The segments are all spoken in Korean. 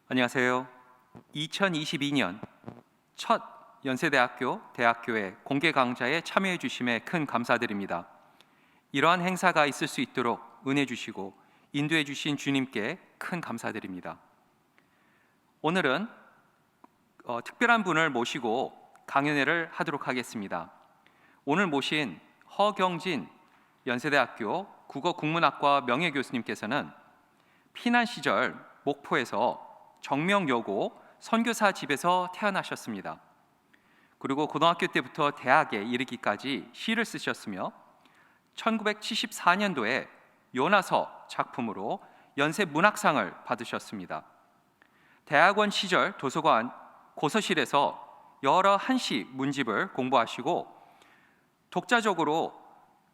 안녕하세요. 2022년 첫 연세대학교 대학교의 공개 강좌에 참여해 주심에 큰 감사드립니다. 이러한 행사가 있을 수 있도록 은혜 주시고 인도해 주신 주님께 큰 감사드립니다. 오늘은 특별한 분을 모시고 강연회를 하도록 하겠습니다. 오늘 모신 허경진 연세대학교 국어국문학과 명예교수님께서는 피난 시절 목포에서 정명여고 선교사 집에서 태어나셨습니다. 그리고 고등학교 때부터 대학에 이르기까지 시를 쓰셨으며 1974년도에 요나서 작품으로 연세문학상을 받으셨습니다. 대학원 시절 도서관 고서실에서 여러 한시 문집을 공부하시고 독자적으로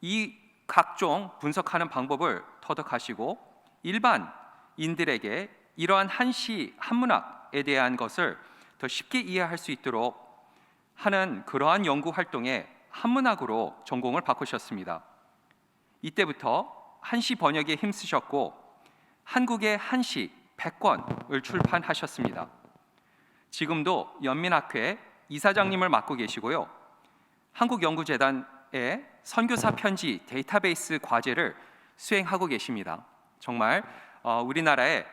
이 각종 분석하는 방법을 터득하시고 일반인들에게 이러한 한시 한문학에 대한 것을 더 쉽게 이해할 수 있도록 하는 그러한 연구 활동에 한문학으로 전공을 바꾸셨습니다. 이때부터 한시 번역에 힘쓰셨고 한국의 한시 100권을 출판하셨습니다. 지금도 연민학회 이사장님을 맡고 계시고요. 한국연구재단의 선교사 편지 데이터베이스 과제를 수행하고 계십니다. 정말 우리나라의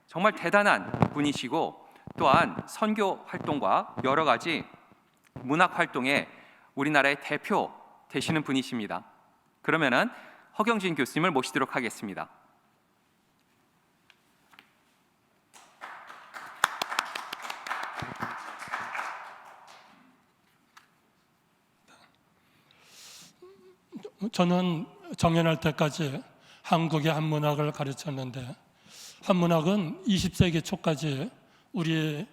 정말 대단한 분이시고 또한 선교 활동과 여러 가지 문학 활동에 우리나라의 대표 되시는 분이십니다. 그러면은 허경진 교수님을 모시도록 하겠습니다. 저는 정년할 때까지 한국의 한문학을 가르쳤는데 한문학은 20세기 초까지 우리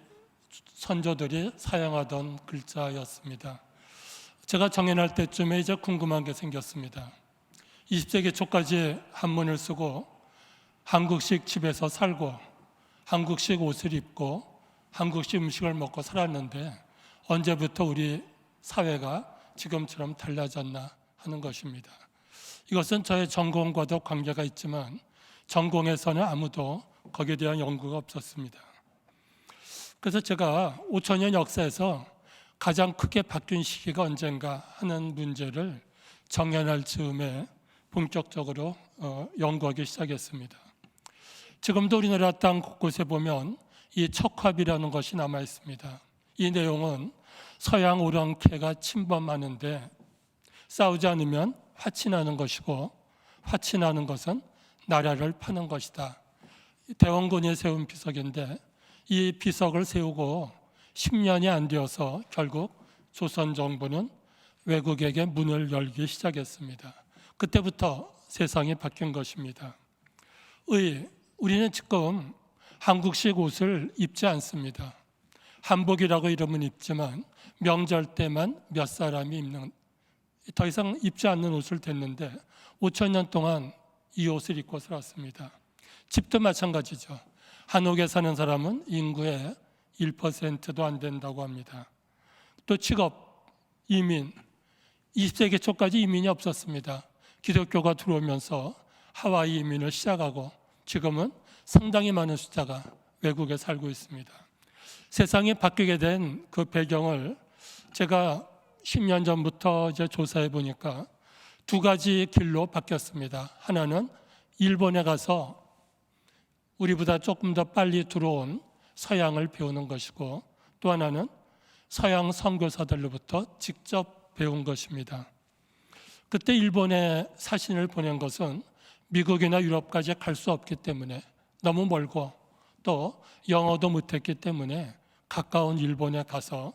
선조들이 사용하던 글자였습니다. 제가 정년할 때쯤에 이제 궁금한 게 생겼습니다. 20세기 초까지 한문을 쓰고 한국식 집에서 살고 한국식 옷을 입고 한국식 음식을 먹고 살았는데 언제부터 우리 사회가 지금처럼 달라졌나 하는 것입니다. 이것은 저의 전공과도 관계가 있지만 전공에서는 아무도 거기에 대한 연구가 없었습니다. 그래서 제가 5천년 역사에서 가장 크게 바뀐 시기가 언젠가 하는 문제를 정연할 즈음에 본격적으로 연구하기 시작했습니다. 지금도 우리나라 땅 곳곳에 보면 이 척합이라는 것이 남아 있습니다. 이 내용은 서양 오랑캐가 침범하는데 싸우지 않으면 화치 나는 것이고 화치 나는 것은 나라를 파는 것이다. 대원군이 세운 비석인데 이 비석을 세우고 10년이 안 되어서 결국 조선 정부는 외국에게 문을 열기 시작했습니다. 그때부터 세상이 바뀐 것입니다. 우리는 지금 한국식 옷을 입지 않습니다. 한복이라고 이름은 입지만 명절 때만 몇 사람이 입는, 더 이상 입지 않는 옷을 댔는데 5천 년 동안 이 옷을 입고 살았습니다. 집도 마찬가지죠. 한옥에 사는 사람은 인구의 1%도 안 된다고 합니다. 또 직업, 이민, 20세기 초까지 이민이 없었습니다. 기독교가 들어오면서 하와이 이민을 시작하고 지금은 상당히 많은 숫자가 외국에 살고 있습니다. 세상이 바뀌게 된 그 배경을 제가 10년 전부터 이제 조사해 보니까 두 가지 길로 바뀌었습니다. 하나는 일본에 가서 우리보다 조금 더 빨리 들어온 서양을 배우는 것이고 또 하나는 서양 선교사들로부터 직접 배운 것입니다. 그때 일본에 사신을 보낸 것은 미국이나 유럽까지 갈 수 없기 때문에 너무 멀고 또 영어도 못했기 때문에 가까운 일본에 가서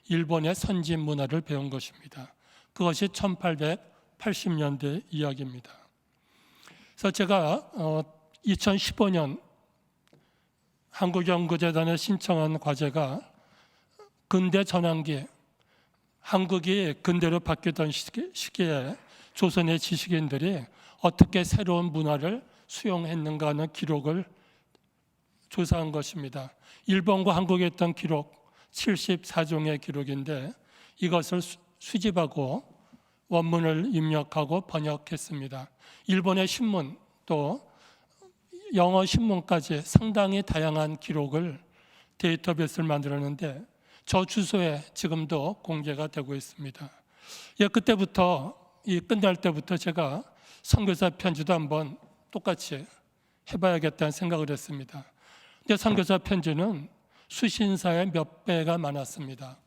일본의 선진 문화를 배운 것입니다. 그것이 1880년대 이야기입니다. 그래서 제가 2015년 한국연구재단에 신청한 과제가 근대 전환기, 한국이 근대로 바뀌던 시기에 조선의 지식인들이 어떻게 새로운 문화를 수용했는가 하는 기록을 조사한 것입니다. 일본과 한국에 있던 기록 74종의 기록인데 이것을 수집하고 원문을 입력하고 번역했습니다. 일본의 신문 또 영어 신문까지 상당히 다양한 기록을 데이터베이스를 만들었는데 저 주소에 지금도 공개가 되고 있습니다. 예, 그때부터 이 끝날 때부터 제가 선교사 편지도 한번 똑같이 해봐야겠다는 생각을 했습니다. 근데 선교사 편지는 수신사의 몇 배가 많았습니다.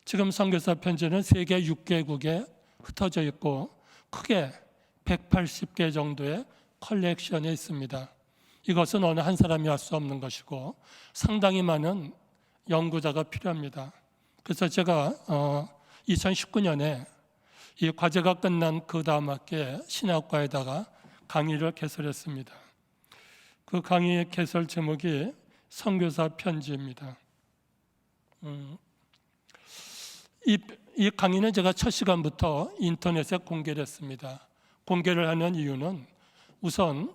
지금 선교사 편지는 세계 6개국에 흩어져 있고 크게 180개 정도의 컬렉션에 있습니다. 이것은 어느 한 사람이 할 수 없는 것이고 상당히 많은 연구자가 필요합니다. 그래서 제가 2019년에 이 과제가 끝난 그 다음 학기에 신학과에다가 강의를 개설했습니다. 그 강의의 개설 제목이 선교사 편지입니다. 이 강의는 제가 첫 시간부터 인터넷에 공개를 했습니다. 공개를 하는 이유는 우선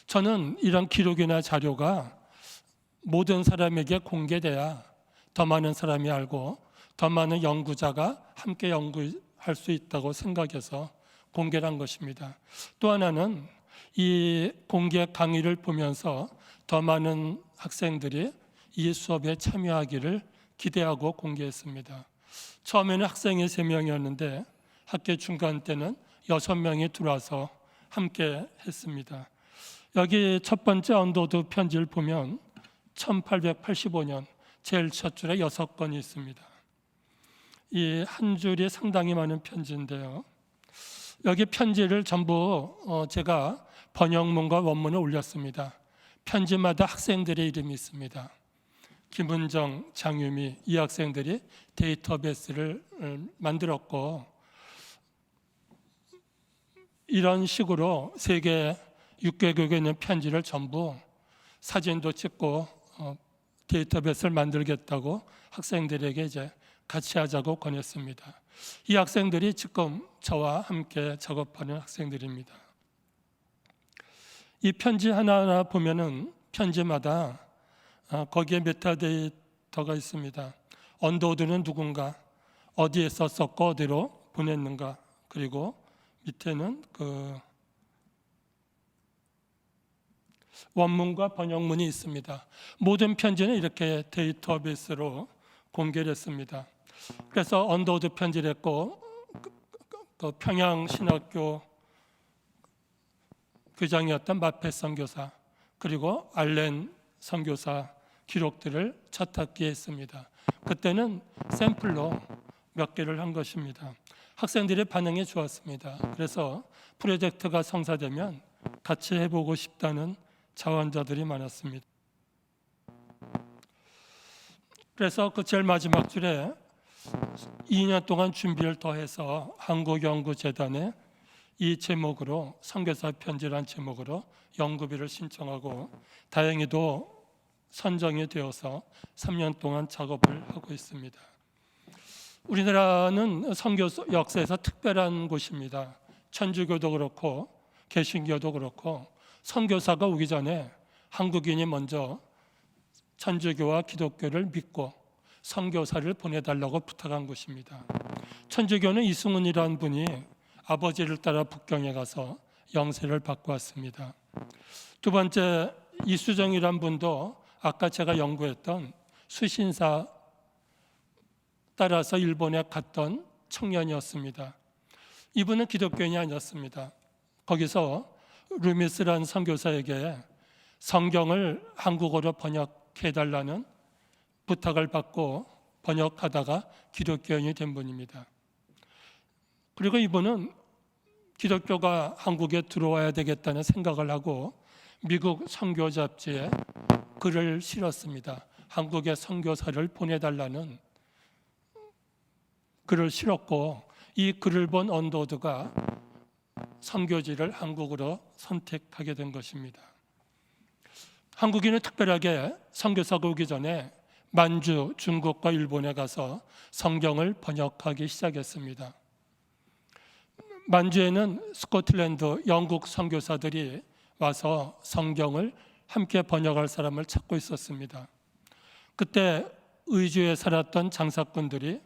저는 이런 기록이나 자료가 모든 사람에게 공개돼야 더 많은 사람이 알고 더 많은 연구자가 함께 연구할 수 있다고 생각해서 공개를 한 것입니다. 또 하나는 이 공개 강의를 보면서 더 많은 학생들이 이 수업에 참여하기를 기대하고 공개했습니다. 처음에는 학생이 3명이었는데 학기 중간 때는 6명이 들어와서 함께 했습니다. 여기 첫 번째 언더우드 편지를 보면 1885년 제일 첫 줄에 6건이 있습니다. 이 한 줄이 상당히 많은 편지인데요. 여기 편지를 전부 제가 번역문과 원문을 올렸습니다. 편지마다 학생들의 이름이 있습니다. 김은정, 장유미 이 학생들이 데이터베이스를 만들었고 이런 식으로 세계 6개국에 있는 편지를 전부 사진도 찍고 데이터베이스를 만들겠다고 학생들에게 이제 같이 하자고 권했습니다. 이 학생들이 지금 저와 함께 작업하는 학생들입니다. 이 편지 하나하나 보면은 편지마다 거기에 메타데이터가 있습니다. 언더우드는 누군가, 어디에 썼었고 어디로 보냈는가, 그리고 밑에는 그 원문과 번역문이 있습니다. 모든 편지는 이렇게 데이터베이스로 공개를 했습니다. 그래서 언더우드 편지를 했고 그 평양신학교 교장이었던 마페 선교사 그리고 알렌 선교사 기록들을 첫 학기에 했습니다. 그때는 샘플로 몇 개를 한 것입니다. 학생들의 반응이 좋았습니다. 그래서 프로젝트가 성사되면 같이 해보고 싶다는 자원자들이 많았습니다. 그래서 그 제일 마지막 줄에 2년 동안 준비를 더해서 한국연구재단에 이 제목으로 선교사 편지란 제목으로 연구비를 신청하고 다행히도 선정이 되어서 3년 동안 작업을 하고 있습니다. 우리나라는 선교 역사에서 특별한 곳입니다. 천주교도 그렇고 개신교도 그렇고 선교사가 오기 전에 한국인이 먼저 천주교와 기독교를 믿고 선교사를 보내달라고 부탁한 것입니다. 천주교는 이승훈이라는 분이 아버지를 따라 북경에 가서 영세를 받고 왔습니다. 두 번째 이수정이라는 분도 아까 제가 연구했던 수신사 따라서 일본에 갔던 청년이었습니다. 이분은 기독교인이 아니었습니다. 거기서 루미스라는 선교사에게 성경을 한국어로 번역해달라는 부탁을 받고 번역하다가 기독교인이 된 분입니다. 그리고 이분은 기독교가 한국에 들어와야 되겠다는 생각을 하고 미국 선교 잡지에 글을 실었습니다. 한국에 선교사를 보내달라는 글을 실었고 이 글을 본 언더우드가 선교지를 한국으로 선택하게 된 것입니다. 한국인은 특별하게 선교사가 오기 전에 만주, 중국과 일본에 가서 성경을 번역하기 시작했습니다. 만주에는 스코틀랜드, 영국 선교사들이 와서 성경을 함께 번역할 사람을 찾고 있었습니다. 그때 의주에 살았던 장사꾼들이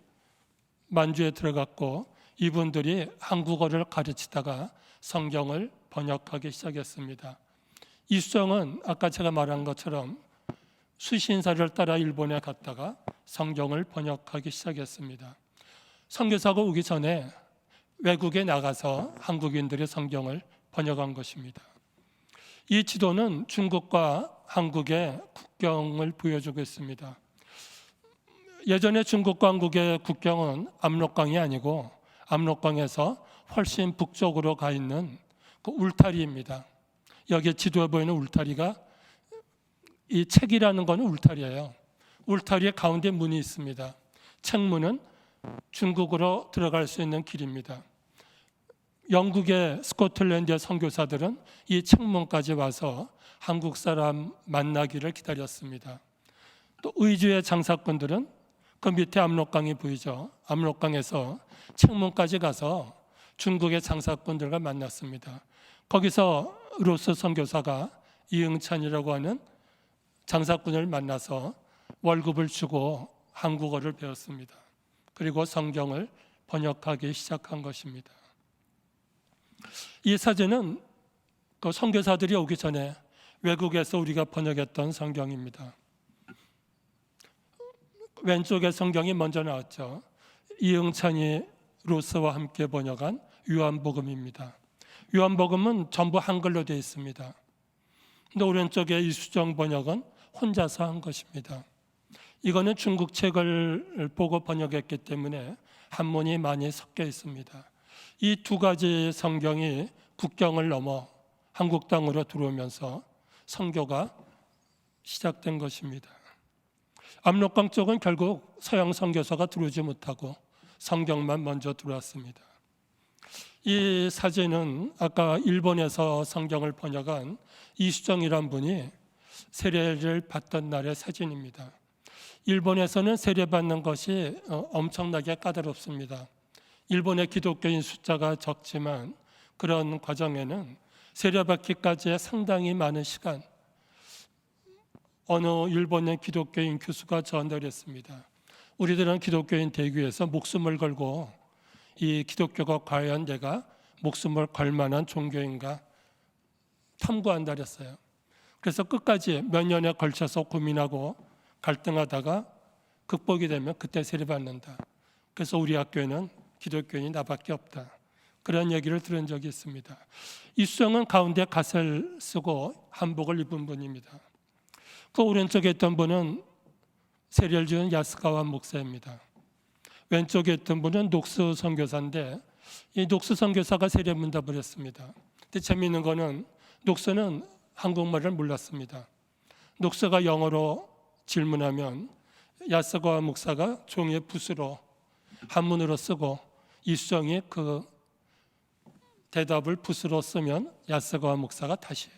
만주에 들어갔고 이분들이 한국어를 가르치다가 성경을 번역하기 시작했습니다. 이수정은 아까 제가 말한 것처럼 수신사를 따라 일본에 갔다가 성경을 번역하기 시작했습니다. 선교사가 오기 전에 외국에 나가서 한국인들의 성경을 번역한 것입니다. 이 지도는 중국과 한국의 국경을 보여주고 있습니다. 예전에 중국과 한국의 국경은 압록강이 아니고 압록강에서 훨씬 북쪽으로 가 있는 그 울타리입니다. 여기 지도에 보이는 울타리가, 이 책이라는 것은 울타리예요. 울타리의 가운데 문이 있습니다. 책문은 중국으로 들어갈 수 있는 길입니다. 영국의 스코틀랜드의 선교사들은 이 책문까지 와서 한국 사람 만나기를 기다렸습니다. 또 의주의 장사꾼들은 그 밑에 압록강이 보이죠. 압록강에서 책문까지 가서 중국의 장사꾼들과 만났습니다. 거기서 로스 선교사가 이응찬이라고 하는 장사꾼을 만나서 월급을 주고 한국어를 배웠습니다. 그리고 성경을 번역하기 시작한 것입니다. 이 사진은 그 선교사들이 오기 전에 외국에서 우리가 번역했던 성경입니다. 왼쪽에 성경이 먼저 나왔죠. 이응찬이 로스와 함께 번역한 요한복음입니다. 요한복음은 전부 한글로 되어 있습니다. 근데 오른쪽에 이수정 번역은 혼자서 한 것입니다. 이거는 중국 책을 보고 번역했기 때문에 한문이 많이 섞여 있습니다. 이 두 가지 성경이 국경을 넘어 한국 땅으로 들어오면서 선교가 시작된 것입니다. 압록강 쪽은 결국 서양 선교사가 들어오지 못하고 성경만 먼저 들어왔습니다. 이 사진은 아까 일본에서 성경을 번역한 이수정이란 분이 세례를 받던 날의 사진입니다. 일본에서는 세례받는 것이 엄청나게 까다롭습니다. 일본의 기독교인 숫자가 적지만 그런 과정에는 세례받기까지의 상당히 많은 시간, 어느 일본의 기독교인 교수가 저한테 그랬습니다. 우리들은 기독교인 대교에서 목숨을 걸고 이 기독교가 과연 내가 목숨을 걸 만한 종교인가 탐구한다 그랬어요. 그래서 끝까지 몇 년에 걸쳐서 고민하고 갈등하다가 극복이 되면 그때 세례받는다. 그래서 우리 학교에는 기독교인이 나밖에 없다. 그런 얘기를 들은 적이 있습니다. 이수정은 가운데 갓을 쓰고 한복을 입은 분입니다. 그 오른쪽에 있던 분은 세례를 준 야스가와 목사입니다. 왼쪽에 있던 분은 녹스 선교사인데 이 녹스 선교사가 세례 문답을 했습니다. 근데 재미있는 거는 녹스는 한국말을 몰랐습니다. 녹스가 영어로 질문하면 야스가와 목사가 종이에 붓으로 한문으로 쓰고 이수정이 그 대답을 붓으로 쓰면 야스가와 목사가 다시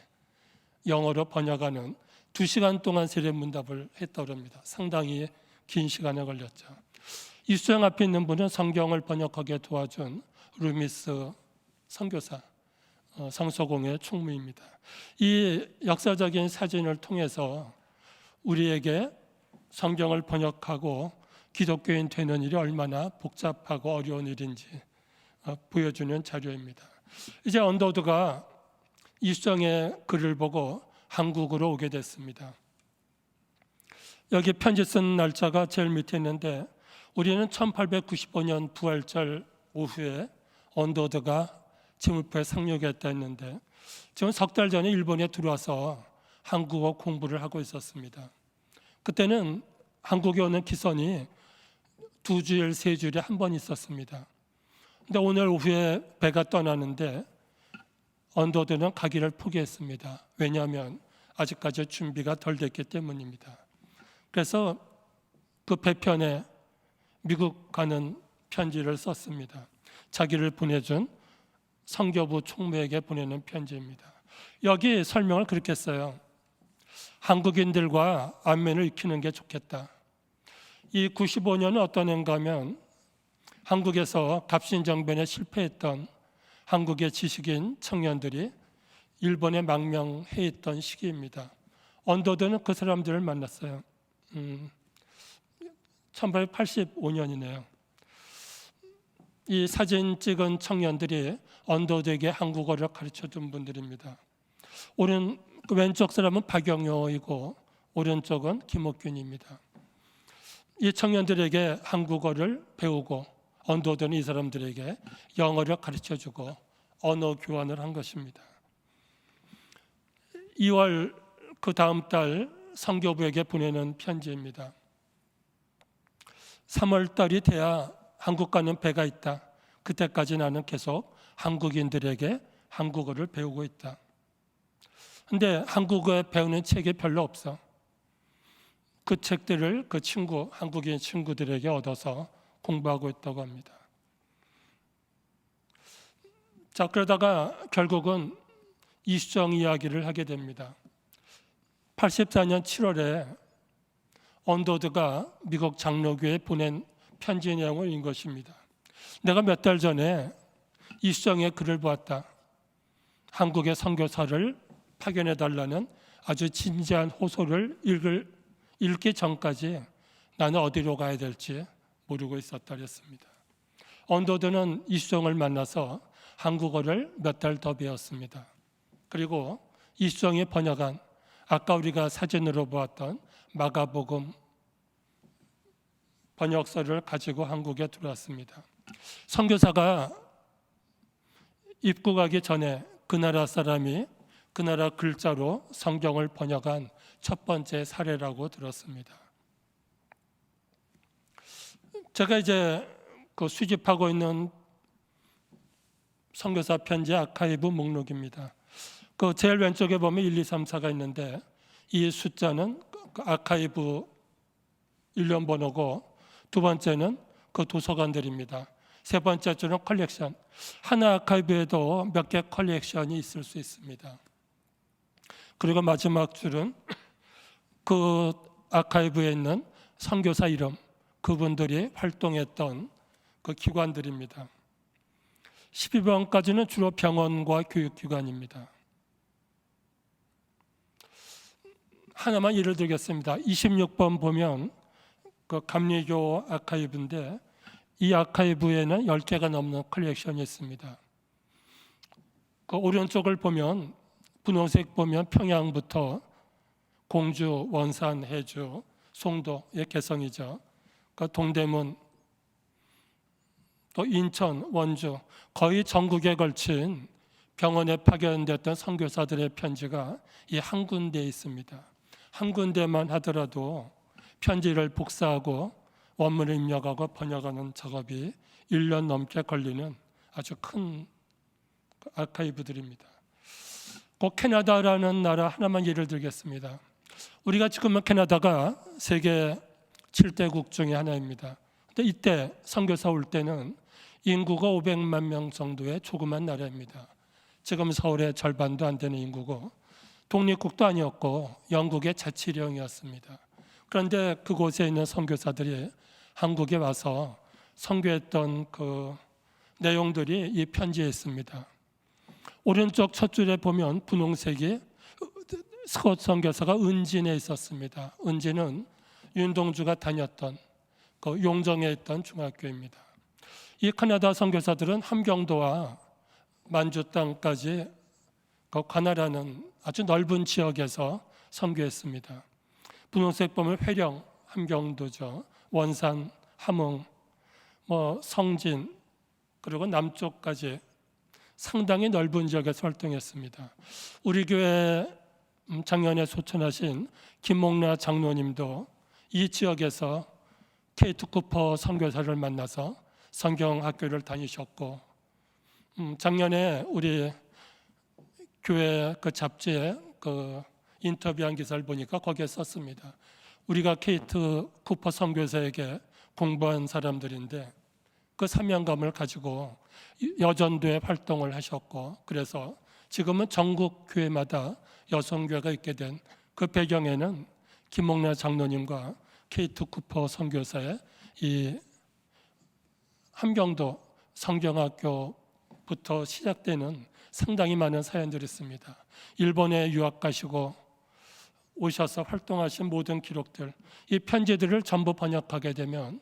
영어로 번역하는 2시간 동안 세례 문답을 했다고 합니다. 상당히 긴 시간에 걸렸죠. 이수정 앞에 있는 분은 성경을 번역하게 도와준 루미스 선교사, 성서공회 총무입니다. 이 역사적인 사진을 통해서 우리에게 성경을 번역하고 기독교인 되는 일이 얼마나 복잡하고 어려운 일인지 보여주는 자료입니다. 이제 언더우드가 이수정의 글을 보고 한국으로 오게 됐습니다. 여기 편지 쓴 날짜가 제일 밑에 있는데 우리는 1895년 부활절 오후에 언더우드가 지물포에 상륙했다 했는데 지금 석 달 전에 일본에 들어와서 한국어 공부를 하고 있었습니다. 그때는 한국에 오는 기선이 2주일, 3주일에 한 번 있었습니다. 근데 오늘 오후에 배가 떠나는데 언더우드는 가기를 포기했습니다. 왜냐하면 아직까지 준비가 덜 됐기 때문입니다. 그래서 그 배편에 미국 가는 편지를 썼습니다. 자기를 보내준 선교부 총무에게 보내는 편지입니다. 여기 설명을 그렇게 써요. 한국인들과 안면을 익히는 게 좋겠다. 이 95년은 어떤 해인가 하면 한국에서 갑신정변에 실패했던 한국의 지식인 청년들이 일본에 망명해 있던 시기입니다. 언더우드는 그 사람들을 만났어요. 1885년이네요. 이 사진 찍은 청년들이 언더우드에게 한국어를 가르쳐준 분들입니다. 왼쪽 사람은 박영효이고 오른쪽은 김옥균입니다. 이 청년들에게 한국어를 배우고 언도되는 이 사람들에게 영어를 가르쳐주고 언어 교환을 한 것입니다. 2월 그 다음 달 선교부에게 보내는 편지입니다. 3월 달이 돼야 한국 가는 배가 있다. 그때까지 나는 계속 한국인들에게 한국어를 배우고 있다. 근데 한국어 배우는 책이 별로 없어. 그 책들을 그 한국인 친구들에게 얻어서 공부하고 있다고 합니다. 자, 그러다가 결국은 이수정 이야기를 하게 됩니다. 84년 7월에 언더드가 미국 장로교에 보낸 편지 내용을 읽은 것입니다. 내가 몇 달 전에 이수정의 글을 보았다. 한국의 선교사를 파견해 달라는 아주 진지한 호소를 읽기 전까지 나는 어디로 가야 될지 모르고 있었다 그랬습니다. 언더드는 이수정을 만나서 한국어를 몇 달 더 배웠습니다. 그리고 이수정이 번역한 아까 우리가 사진으로 보았던 마가복음 번역서를 가지고 한국에 들어왔습니다. 선교사가 입국하기 전에 그 나라 사람이 그 나라 글자로 성경을 번역한 첫 번째 사례라고 들었습니다. 제가 이제 그 수집하고 있는 선교사 편지 아카이브 목록입니다. 그 제일 왼쪽에 보면 1, 2, 3, 4가 있는데 이 숫자는 그 아카이브 일련 번호고 두 번째는 그 도서관들입니다. 세 번째 줄은 컬렉션. 하나 아카이브에도 몇 개 컬렉션이 있을 수 있습니다. 그리고 마지막 줄은 그 아카이브에 있는 선교사 이름, 그분들이 활동했던 그 기관들입니다. 12번까지는 주로 병원과 교육기관입니다. 하나만 예를 들겠습니다. 26번 보면 그 감리교 아카이브인데 이 아카이브에는 10개가 넘는 컬렉션이 있습니다. 그 오른쪽을 보면 분홍색 보면 평양부터 공주, 원산, 해주, 송도의 개성이죠. 그 동대문, 또 인천, 원주 거의 전국에 걸친 병원에 파견됐던 선교사들의 편지가 이 한 군데에 있습니다. 한 군데만 하더라도 편지를 복사하고 원문을 입력하고 번역하는 작업이 1년 넘게 걸리는 아주 큰 아카이브들입니다. 꼭 캐나다라는 나라 하나만 예를 들겠습니다. 우리가 지금은 캐나다가 세계 7대국 중에 하나입니다. 근데 이때 선교사 올 때는 인구가 500만 명 정도의 조그만 나라입니다. 지금 서울의 절반도 안 되는 인구고 독립국도 아니었고 영국의 자치령이었습니다. 그런데 그곳에 있는 선교사들이 한국에 와서 선교했던 그 내용들이 이 편지에 있습니다. 오른쪽 첫 줄에 보면 분홍색이 스콧 선교사가 은진에 있었습니다. 은진은 윤동주가 다녔던 그 용정에 있던 중학교입니다. 이 캐나다 선교사들은 함경도와 만주 땅까지 그 관할하는 아주 넓은 지역에서 선교했습니다. 분홍색 보면 회령, 함경도죠. 원산, 함흥, 성진 그리고 남쪽까지 상당히 넓은 지역에서 활동했습니다. 우리 교회 작년에 소천하신 김목라 장로님도 이 지역에서 케이트 쿠퍼 선교사를 만나서 성경학교를 다니셨고 작년에 우리 교회 그 잡지에 그 인터뷰한 기사를 보니까 거기에 썼습니다. 우리가 케이트 쿠퍼 선교사에게 공부한 사람들인데 그 사명감을 가지고 여전도에 활동을 하셨고 그래서 지금은 전국 교회마다 여성교회가 있게 된 그 배경에는 김목라 장로님과 케이트 쿠퍼 선교사의 이 함경도 성경학교부터 시작되는 상당히 많은 사연들이 있습니다. 일본에 유학 가시고 오셔서 활동하신 모든 기록들, 이 편지들을 전부 번역하게 되면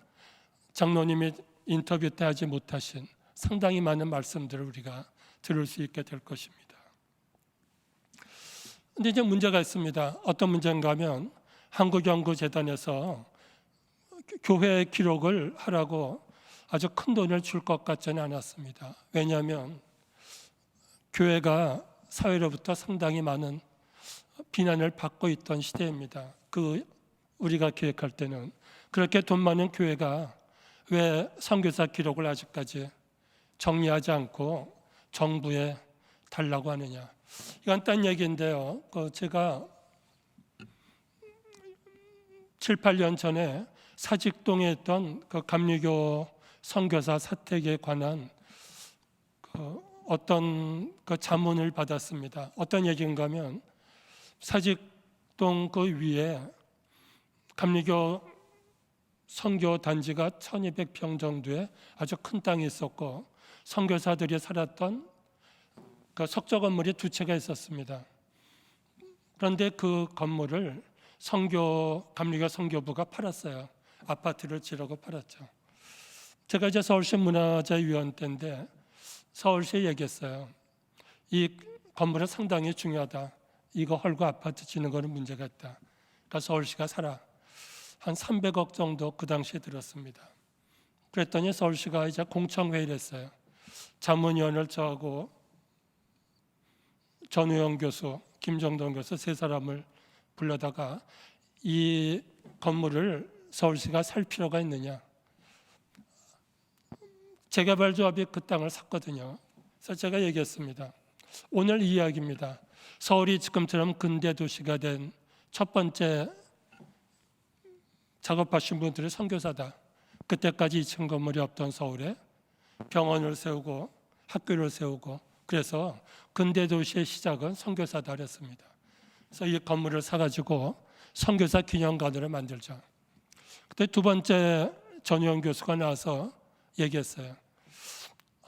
장로님이 인터뷰 때 하지 못하신 상당히 많은 말씀들을 우리가 들을 수 있게 될 것입니다. 근데 이제 문제가 있습니다. 어떤 문제인가 하면 한국연구재단에서 교회 기록을 하라고 아주 큰 돈을 줄 것 같지는 않았습니다. 왜냐하면 교회가 사회로부터 상당히 많은 비난을 받고 있던 시대입니다. 우리가 기획할 때는 그렇게 돈 많은 교회가 왜 선교사 기록을 아직까지 정리하지 않고 정부에 달라고 하느냐. 이건 딴 얘기인데요. 제가 7, 8년 전에 사직동에 있던 그 감리교 선교사 사택에 관한 어떤 자문을 받았습니다. 어떤 얘기인가 하면 사직동 그 위에 감리교 선교 단지가 1200평 정도의 아주 큰 땅이 있었고 선교사들이 살았던 그 석조 건물이 2채가 있었습니다. 그런데 그 건물을 감리교 선교부가 팔았어요. 아파트를 지라고 팔았죠. 제가 이제 서울시 문화재위원 때인데 서울시에 얘기했어요. 이 건물은 상당히 중요하다. 이거 헐고 아파트 지는 거는 문제가 있다. 그러니까 서울시가 사라. 한 300억 정도 그 당시에 들었습니다. 그랬더니 서울시가 이제 공청회의를 했어요. 자문위원을 저하고 전우영 교수, 김정동 교수 세 사람을 불러다가 이 건물을 서울시가 살 필요가 있느냐. 재개발조합이 그 땅을 샀거든요. 그래서 제가 얘기했습니다. 오늘 이 이야기입니다. 서울이 지금처럼 근대 도시가 된 첫 번째 작업하신 분들이 선교사다. 그때까지 2층 건물이 없던 서울에 병원을 세우고 학교를 세우고 그래서 근대 도시의 시작은 선교사다 그랬습니다. 그래서 이 건물을 사가지고 선교사 기념관으로 만들자. 그때 두 번째 전우영 교수가 나와서 얘기했어요.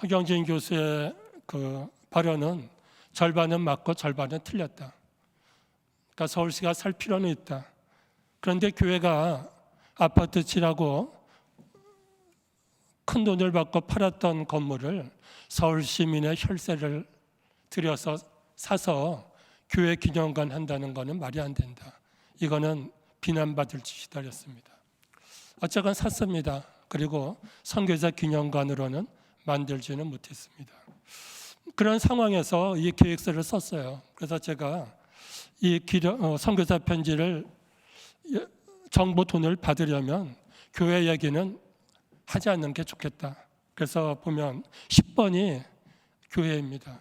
허경진 교수의 그 발언은 절반은 맞고 절반은 틀렸다. 그러니까 서울시가 살 필요는 있다. 그런데 교회가 아파트 치라고 큰 돈을 받고 팔았던 건물을 서울 시민의 혈세를 들여서 사서 교회 기념관 한다는 것은 말이 안 된다. 이거는 비난받을 짓이다 그랬습니다. 어쨌건 샀습니다. 그리고 선교사 기념관으로는 만들지는 못했습니다. 그런 상황에서 이 계획서를 썼어요. 그래서 제가 이 선교사 편지를 정부 돈을 받으려면 교회 얘기는 하지 않는 게 좋겠다. 그래서 보면 10번이 교회입니다.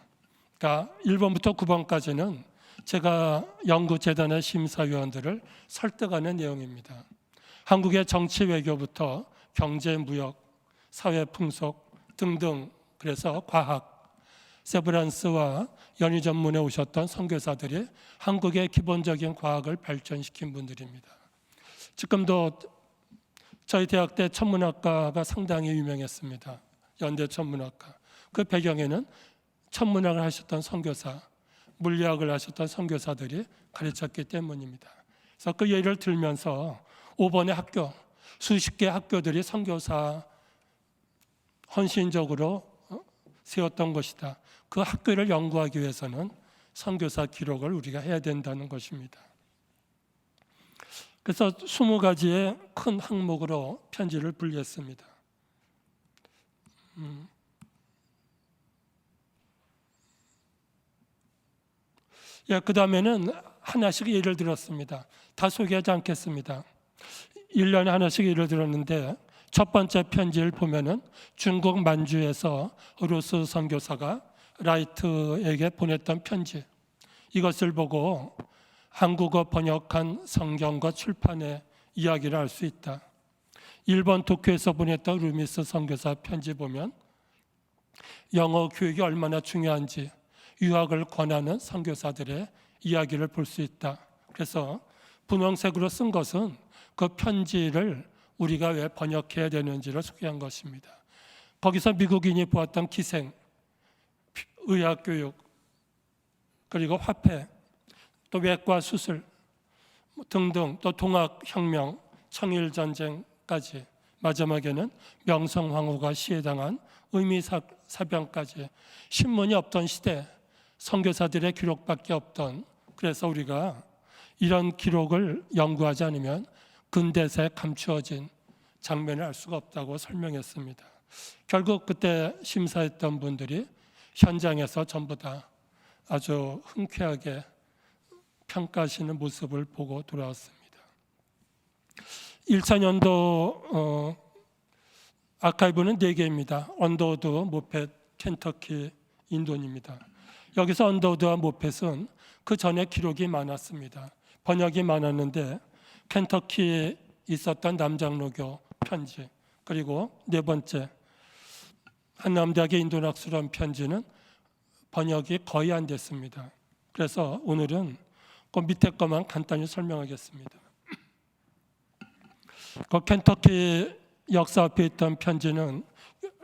그러니까 1번부터 9번까지는 제가 연구재단의 심사위원들을 설득하는 내용입니다. 한국의 정치 외교부터 경제, 무역, 사회 풍속 등등 그래서 과학, 세브란스와 연희 전문에 오셨던 선교사들이 한국의 기본적인 과학을 발전시킨 분들입니다. 지금도 저희 대학 때 천문학과가 상당히 유명했습니다. 연대 천문학과. 그 배경에는 천문학을 하셨던 선교사, 물리학을 하셨던 선교사들이 가르쳤기 때문입니다. 그래서 그 예를 들면서 5번의 학교, 수십 개 학교들이 선교사 헌신적으로 세웠던 것이다. 그 학교를 연구하기 위해서는 선교사 기록을 우리가 해야 된다는 것입니다. 그래서 20가지의 큰 항목으로 편지를 분리했습니다. 그 다음에는 하나씩 예를 들었습니다. 다 소개하지 않겠습니다. 1년에 하나씩 예를 들었는데 첫 번째 편지를 보면은 중국 만주에서 루스 선교사가 라이트에게 보냈던 편지, 이것을 보고 한국어 번역한 성경과 출판의 이야기를 알 수 있다. 일본 도쿄에서 보냈던 루미스 선교사 편지 보면 영어 교육이 얼마나 중요한지 유학을 권하는 선교사들의 이야기를 볼 수 있다. 그래서 분홍색으로 쓴 것은 그 편지를 우리가 왜 번역해야 되는지를 소개한 것입니다. 거기서 미국인이 보았던 기생, 의학교육, 그리고 화폐, 또 외과 수술 등등, 또 동학혁명, 청일전쟁까지 마지막에는 명성황후가 시해당한 의미사병까지 신문이 없던 시대, 선교사들의 기록밖에 없던, 그래서 우리가 이런 기록을 연구하지 않으면 근대사에 감추어진 장면을 알 수가 없다고 설명했습니다. 결국 그때 심사했던 분들이 현장에서 전부 다 아주 흔쾌하게 평가하시는 모습을 보고 돌아왔습니다. 1차년도 아카이브는 4개입니다. 언더우드, 모펫, 켄터키, 인돈입니다. 여기서 언더우드와 모펫은 그 전에 기록이 많았습니다. 번역이 많았는데 켄터키에 있었던 남장로교 편지, 그리고 4번째 한남대학의 인도낙수론 편지는 번역이 거의 안 됐습니다. 그래서 오늘은 그 밑에 것만 간단히 설명하겠습니다. 그 켄터키 역사 앞에 있던 편지는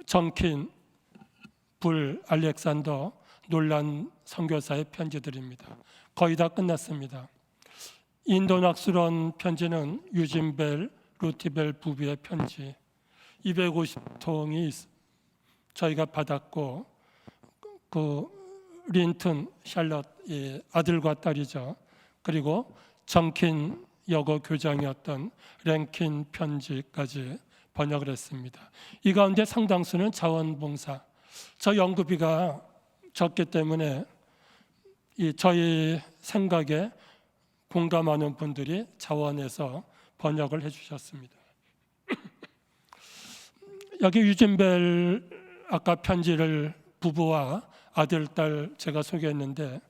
정킨, 불, 알렉산더, 놀란 선교사의 편지들입니다. 거의 다 끝났습니다. 인도낙수론 편지는 유진벨, 루티벨 부부의 편지 250통이 저희가 받았고, 그 린튼, 샬럿의 아들과 딸이죠. 그리고 정킨 여고 교장이었던 랭킨 편지까지 번역을 했습니다. 이 가운데 상당수는 자원봉사, 저 연구비가 적기 때문에 저희 생각에 공감하는 분들이 자원해서 번역을 해주셨습니다. 여기 유진벨 아까 편지를 부부와 아들, 딸 제가 소개했는데,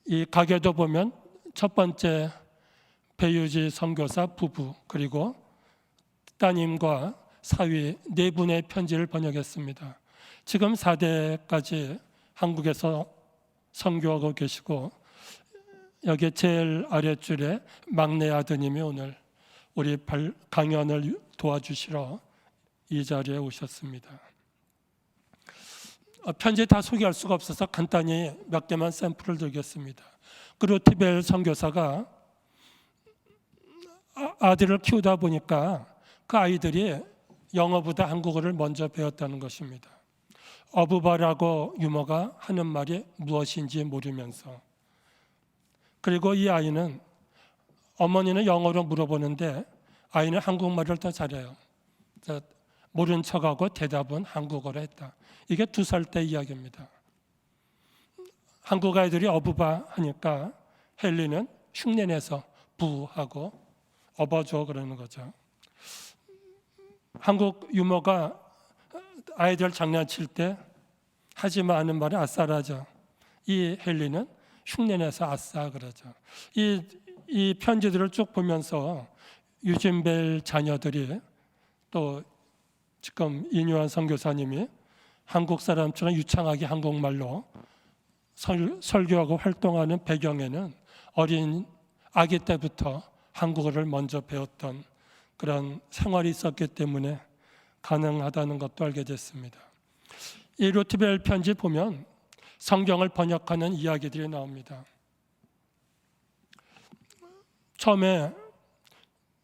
이 가게도 보면 첫 번째 배유지 선교사 부부, 그리고 따님과 사위 4분의 편지를 번역했습니다. 지금 4대까지 한국에서 선교하고 계시고, 여기 제일 아랫줄에 막내 아드님이 오늘 우리 강연을 도와주시러 이 자리에 오셨습니다. 편지 다 소개할 수가 없어서 간단히 몇 개만 샘플을 드리겠습니다. 그루티벨 선교사가 아들을 키우다 보니까 그 아이들이 영어보다 한국어를 먼저 배웠다는 것입니다. 어부바라고 유머가 하는 말이 무엇인지 모르면서, 그리고 이 아이는 어머니는 영어로 물어보는데 아이는 한국말을 더 잘해요. 모른 척하고 대답은 한국어로 했다. 이게 2살 때 이야기입니다. 한국 아이들이 어부바 하니까 헨리는 흉내내서 부하고 업어줘 그러는 거죠. 한국 유머가 아이들 장난칠 때 하지마 하는 말은 아싸라죠. 이 헨리는 흉내내서 아싸 그러죠. 이 편지들을 쭉 보면서 유진벨 자녀들이, 또 지금 인유한 선교사님이 한국 사람처럼 유창하게 한국말로 설교하고 활동하는 배경에는 어린 아기 때부터 한국어를 먼저 배웠던 그런 생활이 있었기 때문에 가능하다는 것도 알게 됐습니다. 이 루티벨 편지 보면 성경을 번역하는 이야기들이 나옵니다. 처음에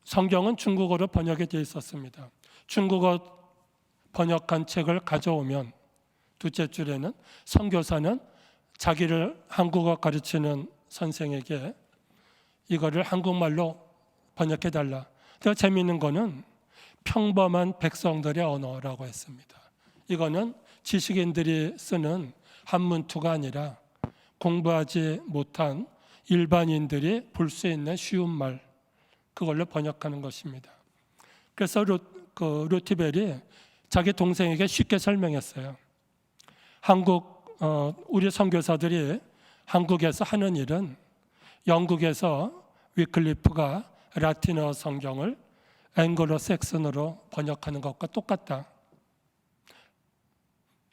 성경은 중국어로 번역이 되어 있었습니다. 중국어 번역한 책을 가져오면 둘째 줄에는 선교사는 자기를 한국어 가르치는 선생에게 이거를 한국말로 번역해달라. 더 재미있는 거는 평범한 백성들의 언어라고 했습니다. 이거는 지식인들이 쓰는 한문투가 아니라 공부하지 못한 일반인들이 볼 수 있는 쉬운 말, 그걸로 번역하는 것입니다. 그래서 루티벨이 자기 동생에게 쉽게 설명했어요. 우리 선교사들이 한국에서 하는 일은 영국에서 위클리프가 라틴어 성경을 앵글로색슨으로 번역하는 것과 똑같다.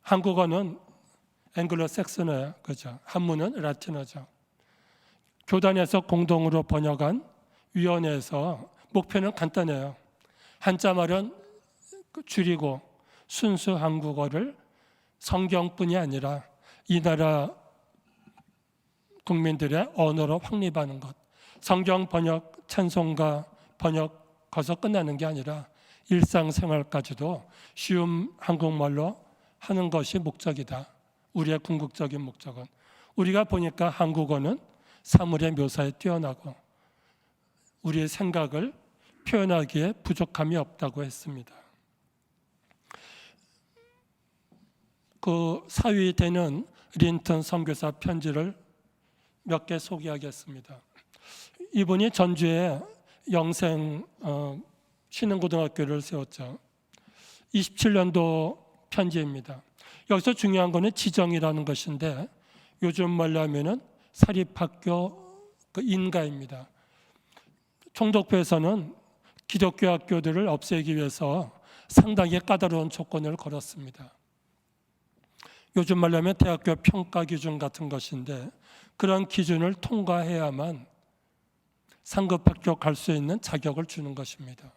한국어는 앵글로색슨어예요, 그죠? 한문은 라틴어죠. 교단에서 공동으로 번역한 위원회에서 목표는 간단해요. 한자말은 줄이고 순수 한국어를 성경뿐이 아니라 이 나라 국민들의 언어로 확립하는 것. 성경 번역, 찬송가 번역 거기서 끝나는 게 아니라 일상생활까지도 쉬운 한국말로 하는 것이 목적이다. 우리의 궁극적인 목적은. 우리가 보니까 한국어는 사물의 묘사에 뛰어나고 우리의 생각을 표현하기에 부족함이 없다고 했습니다. 그 사위되는 린턴 선교사 편지를 몇 개 소개하겠습니다. 이분이 전주에 영생 신흥고등학교를 세웠죠. 27년도 편지입니다. 여기서 중요한 거는 지정이라는 것인데 요즘 말로 하면은 사립학교 그 인가입니다. 총독부에서는 기독교 학교들을 없애기 위해서 상당히 까다로운 조건을 걸었습니다. 요즘 말로 하면 대학교 평가 기준 같은 것인데 그런 기준을 통과해야만 상급학교 갈 수 있는 자격을 주는 것입니다.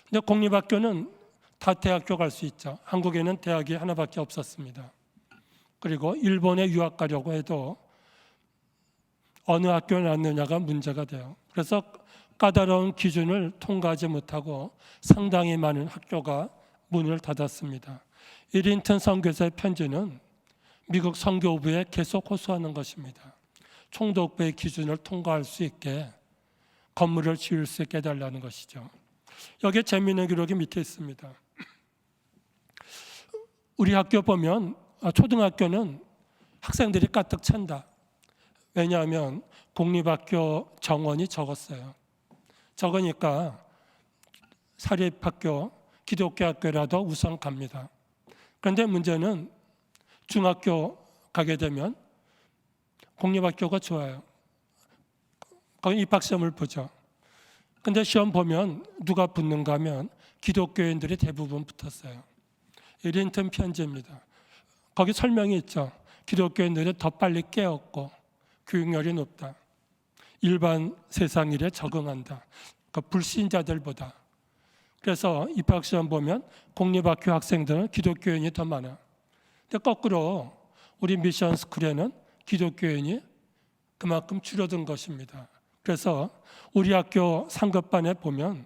근데 공립학교는 다 대학교 갈 수 있죠. 한국에는 대학이 하나밖에 없었습니다. 그리고 일본에 유학 가려고 해도 어느 학교에 낳느냐가 문제가 돼요. 그래서 까다로운 기준을 통과하지 못하고 상당히 많은 학교가 문을 닫았습니다. 이 린턴 선교사의 편지는 미국 선교부에 계속 호소하는 것입니다. 총독부의 기준을 통과할 수 있게 건물을 지을 수 있게 해달라는 것이죠. 여기에 재미있는 기록이 밑에 있습니다. 우리 학교 보면 초등학교는 학생들이 가득 찬다. 왜냐하면 공립학교 정원이 적었어요. 적으니까 사립학교, 기독교 학교라도 우선 갑니다. 그런데 문제는 중학교 가게 되면 공립학교가 좋아요. 거기 입학시험을 보죠. 근데 시험 보면 누가 붙는가 하면 기독교인들이 대부분 붙었어요. 이 린턴 편지입니다. 거기 설명이 있죠. 기독교인들이 더 빨리 깨었고 교육열이 높다. 일반 세상 일에 적응한다. 그 불신자들보다. 그래서 입학시험 보면 공립학교 학생들은 기독교인이 더 많아. 근데 거꾸로 우리 미션 스쿨에는 기독교인이 그만큼 줄어든 것입니다. 그래서 우리 학교 상급반에 보면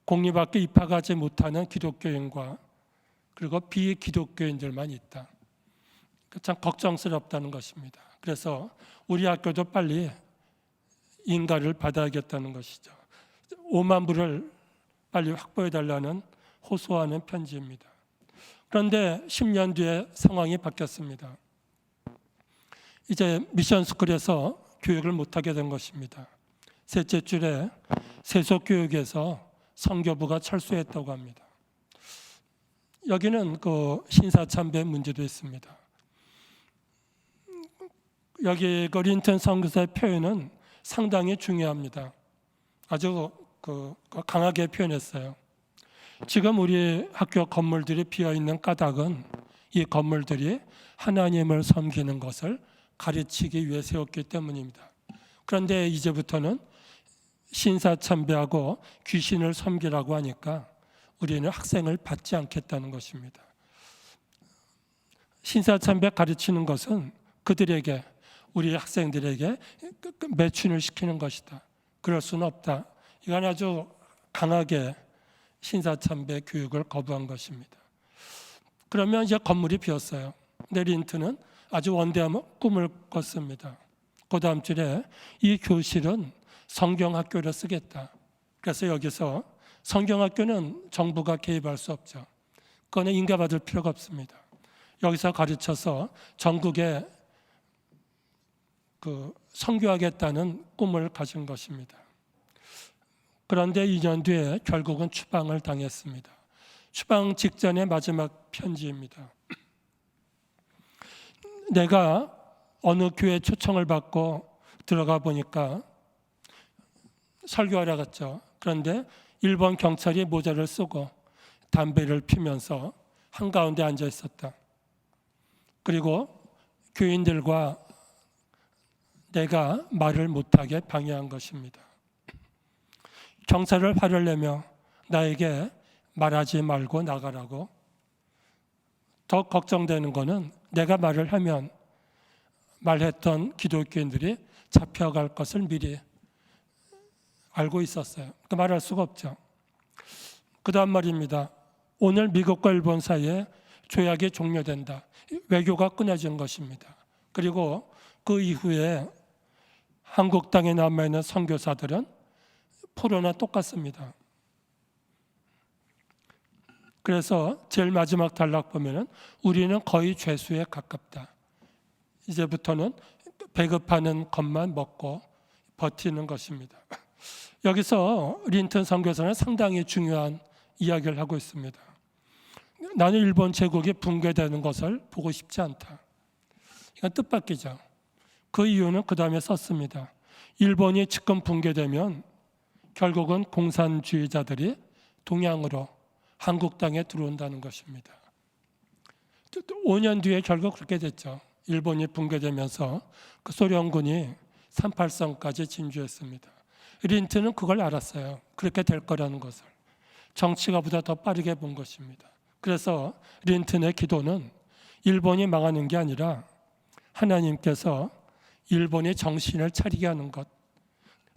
공립학교 입학하지 못하는 기독교인과 그리고 비기독교인들만 있다. 참 걱정스럽다는 것입니다. 그래서 우리 학교도 빨리 인가를 받아야겠다는 것이죠. 5만 불을 빨리 확보해달라는 호소하는 편지입니다. 그런데 10년 뒤에 상황이 바뀌었습니다. 이제 미션 스쿨에서 교육을 못하게 된 것입니다. 셋째 줄에 세속교육에서 선교부가 철수했다고 합니다. 여기는 그 신사참배 문제도 있습니다. 여기 그 린턴 선교사의 표현은 상당히 중요합니다. 아주 강하게 표현했어요. 지금 우리 학교 건물들이 비어있는 까닭은 이 건물들이 하나님을 섬기는 것을 가르치기 위해 세웠기 때문입니다. 그런데 이제부터는 신사참배하고 귀신을 섬기라고 하니까 우리는 학생을 받지 않겠다는 것입니다. 신사참배 가르치는 것은 그들에게 우리 학생들에게 매춘을 시키는 것이다. 그럴 수는 없다. 이건 아주 강하게 신사참배 교육을 거부한 것입니다. 그러면 이제 건물이 비었어요. 근데 린턴은 아주 원대한 꿈을 꿨습니다. 그 다음 줄에 이 교실은 성경학교로 쓰겠다. 그래서 여기서 성경학교는 정부가 개입할 수 없죠. 그거는 인가받을 필요가 없습니다. 여기서 가르쳐서 전국에 선교하겠다는 꿈을 가진 것입니다. 그런데 2년 뒤에 결국은 추방을 당했습니다. 추방 직전의 마지막 편지입니다. 내가 어느 교회 초청을 받고 들어가 보니까 설교하러 갔죠. 그런데 일본 경찰이 모자를 쓰고 담배를 피면서 한가운데 앉아 있었다. 그리고 교인들과 내가 말을 못하게 방해한 것입니다. 경찰을 화를 내며 나에게 말하지 말고 나가라고. 더 걱정되는 것은 내가 말을 하면 말했던 기독교인들이 잡혀갈 것을 미리 알고 있었어요. 말할 수가 없죠. 그 다음 말입니다. 오늘 미국과 일본 사이에 조약이 종료된다. 외교가 끊어진 것입니다. 그리고 그 이후에 한국 땅에 남아있는 선교사들은 포로나 똑같습니다. 그래서 제일 마지막 단락 보면은 우리는 거의 죄수에 가깝다. 이제부터는 배급하는 것만 먹고 버티는 것입니다. 여기서 린튼 선교사는 상당히 중요한 이야기를 하고 있습니다. 나는 일본 제국이 붕괴되는 것을 보고 싶지 않다. 이건 뜻밖이죠. 그 이유는 그 다음에 썼습니다. 일본이 지금 붕괴되면 결국은 공산주의자들이 동양으로 한국 땅에 들어온다는 것입니다. 5년 뒤에 결국 그렇게 됐죠. 일본이 붕괴되면서 그 소련군이 38선까지 진주했습니다. 린튼은 그걸 알았어요. 그렇게 될 거라는 것을. 정치가 보다 더 빠르게 본 것입니다. 그래서 린튼의 기도는 일본이 망하는 게 아니라 하나님께서 일본이 정신을 차리게 하는 것,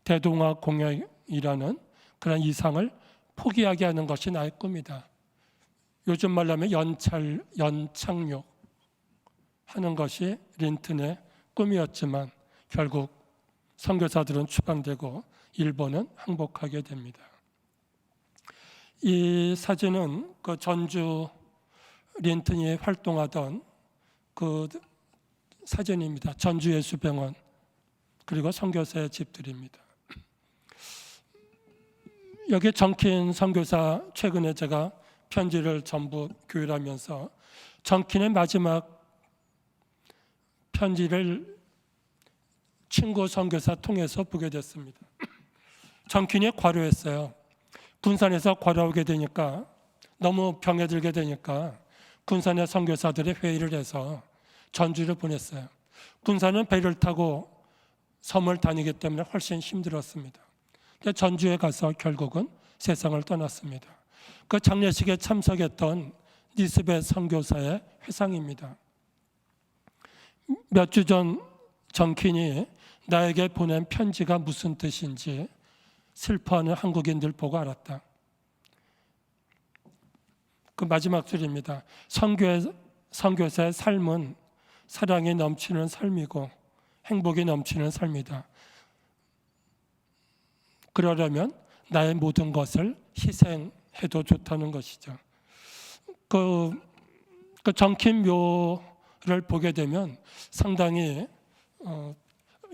대동아 공약이라는 그런 이상을 포기하게 하는 것이 나의 꿈이다. 요즘 말로 하면 연착륙 하는 것이 린튼의 꿈이었지만 결국 선교사들은 추방되고 일본은 항복하게 됩니다. 이 사진은 그 전주 린튼이 활동하던 그 사진입니다. 전주 예수병원 그리고 선교사의 집들입니다. 여기 정킨 선교사 최근에 제가 편지를 전부 교율하면서 정킨의 마지막 편지를 친구 선교사 통해서 보게 됐습니다. 정킨이 과로했어요. 군산에서 과로하게 되니까 너무 병에 들게 되니까 군산의 선교사들이 회의를 해서 전주를 보냈어요. 군산은 배를 타고 섬을 다니기 때문에 훨씬 힘들었습니다. 전주에 가서 결국은 세상을 떠났습니다. 그 장례식에 참석했던 니스벳 선교사의 회상입니다. 몇 주 전 정킨이 나에게 보낸 편지가 무슨 뜻인지 슬퍼하는 한국인들 보고 알았다. 그 마지막 줄입니다. 선교사의 삶은 사랑이 넘치는 삶이고 행복이 넘치는 삶이다. 그러려면 나의 모든 것을 희생해도 좋다는 것이죠. 그 정킨 묘를 보게 되면 상당히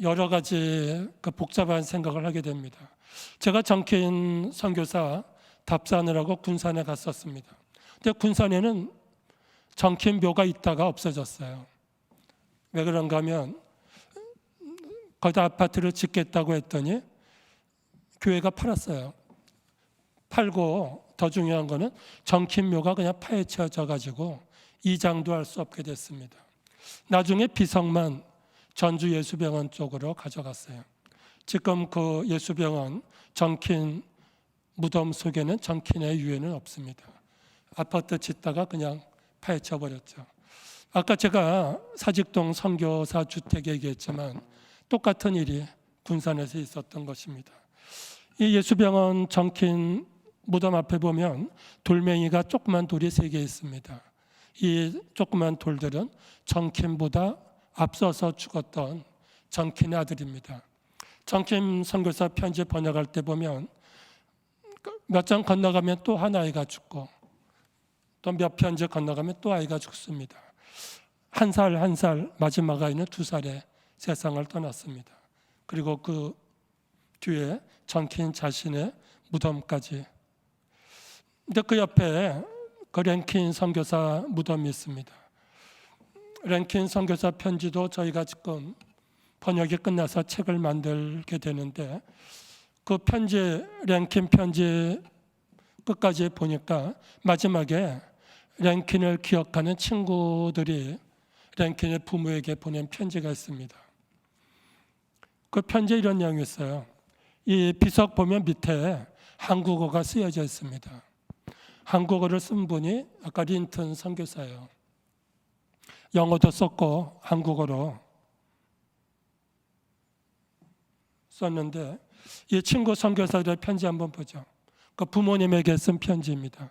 여러 가지 복잡한 생각을 하게 됩니다. 제가 정킨 선교사 답사하느라고 군산에 갔었습니다. 근데 군산에는 정킨 묘가 있다가 없어졌어요. 왜 그런가 하면 거기다 아파트를 짓겠다고 했더니 교회가 팔았어요. 팔고 더 중요한 거는 정킨 묘가 그냥 파헤쳐져 가지고 이장도 할 수 없게 됐습니다. 나중에 비석만 전주 예수병원 쪽으로 가져갔어요. 지금 그 예수병원 정킨 무덤 속에는 정킨의 유해는 없습니다. 아파트 짓다가 그냥 파헤쳐 버렸죠. 아까 제가 사직동 선교사 주택 얘기했지만 똑같은 일이 군산에서 있었던 것입니다. 이 예수병원 정킨 무덤 앞에 보면 돌멩이가 조그만 돌이 3개 있습니다. 이 조그만 돌들은 정킨보다 앞서서 죽었던 정킨의 아들입니다. 정킨 선교사 편지 번역할 때 보면 몇 장 건너가면 또 한 아이가 죽고 또 몇 편지 건너가면 또 아이가 죽습니다. 한 살 마지막 아이는 2살에 세상을 떠났습니다. 그리고 그 뒤에 정킨 자신의 무덤까지. 근데 그 옆에 그 랭킨 선교사 무덤이 있습니다. 랭킨 선교사 편지도 저희가 지금 번역이 끝나서 책을 만들게 되는데 그 편지, 랭킨 편지 끝까지 보니까 마지막에 랭킨을 기억하는 친구들이 랭킨의 부모에게 보낸 편지가 있습니다. 그 편지에 이런 내용이 있어요. 이 비석 보면 밑에 한국어가 쓰여져 있습니다. 한국어를 쓴 분이 아까 린튼 선교사예요. 영어도 썼고 한국어로 썼는데 이 친구 선교사들의 편지 한번 보죠. 그 부모님에게 쓴 편지입니다.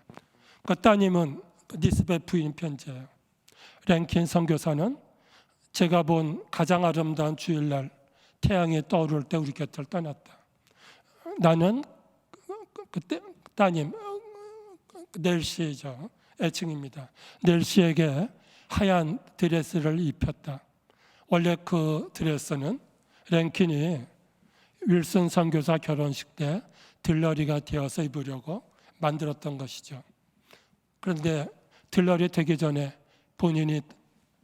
그 따님은 니스벳 부인 편지예요. 랭킨 선교사는 제가 본 가장 아름다운 주일날 태양이 떠오를 때 우리 곁을 떠났다. 나는 그때 따님 넬시죠. 애칭입니다. 넬시에게 하얀 드레스를 입혔다. 원래 그 드레스는 랭킨이 윌슨 선교사 결혼식 때 들러리가 되어서 입으려고 만들었던 것이죠. 그런데 들러리 되기 전에 본인이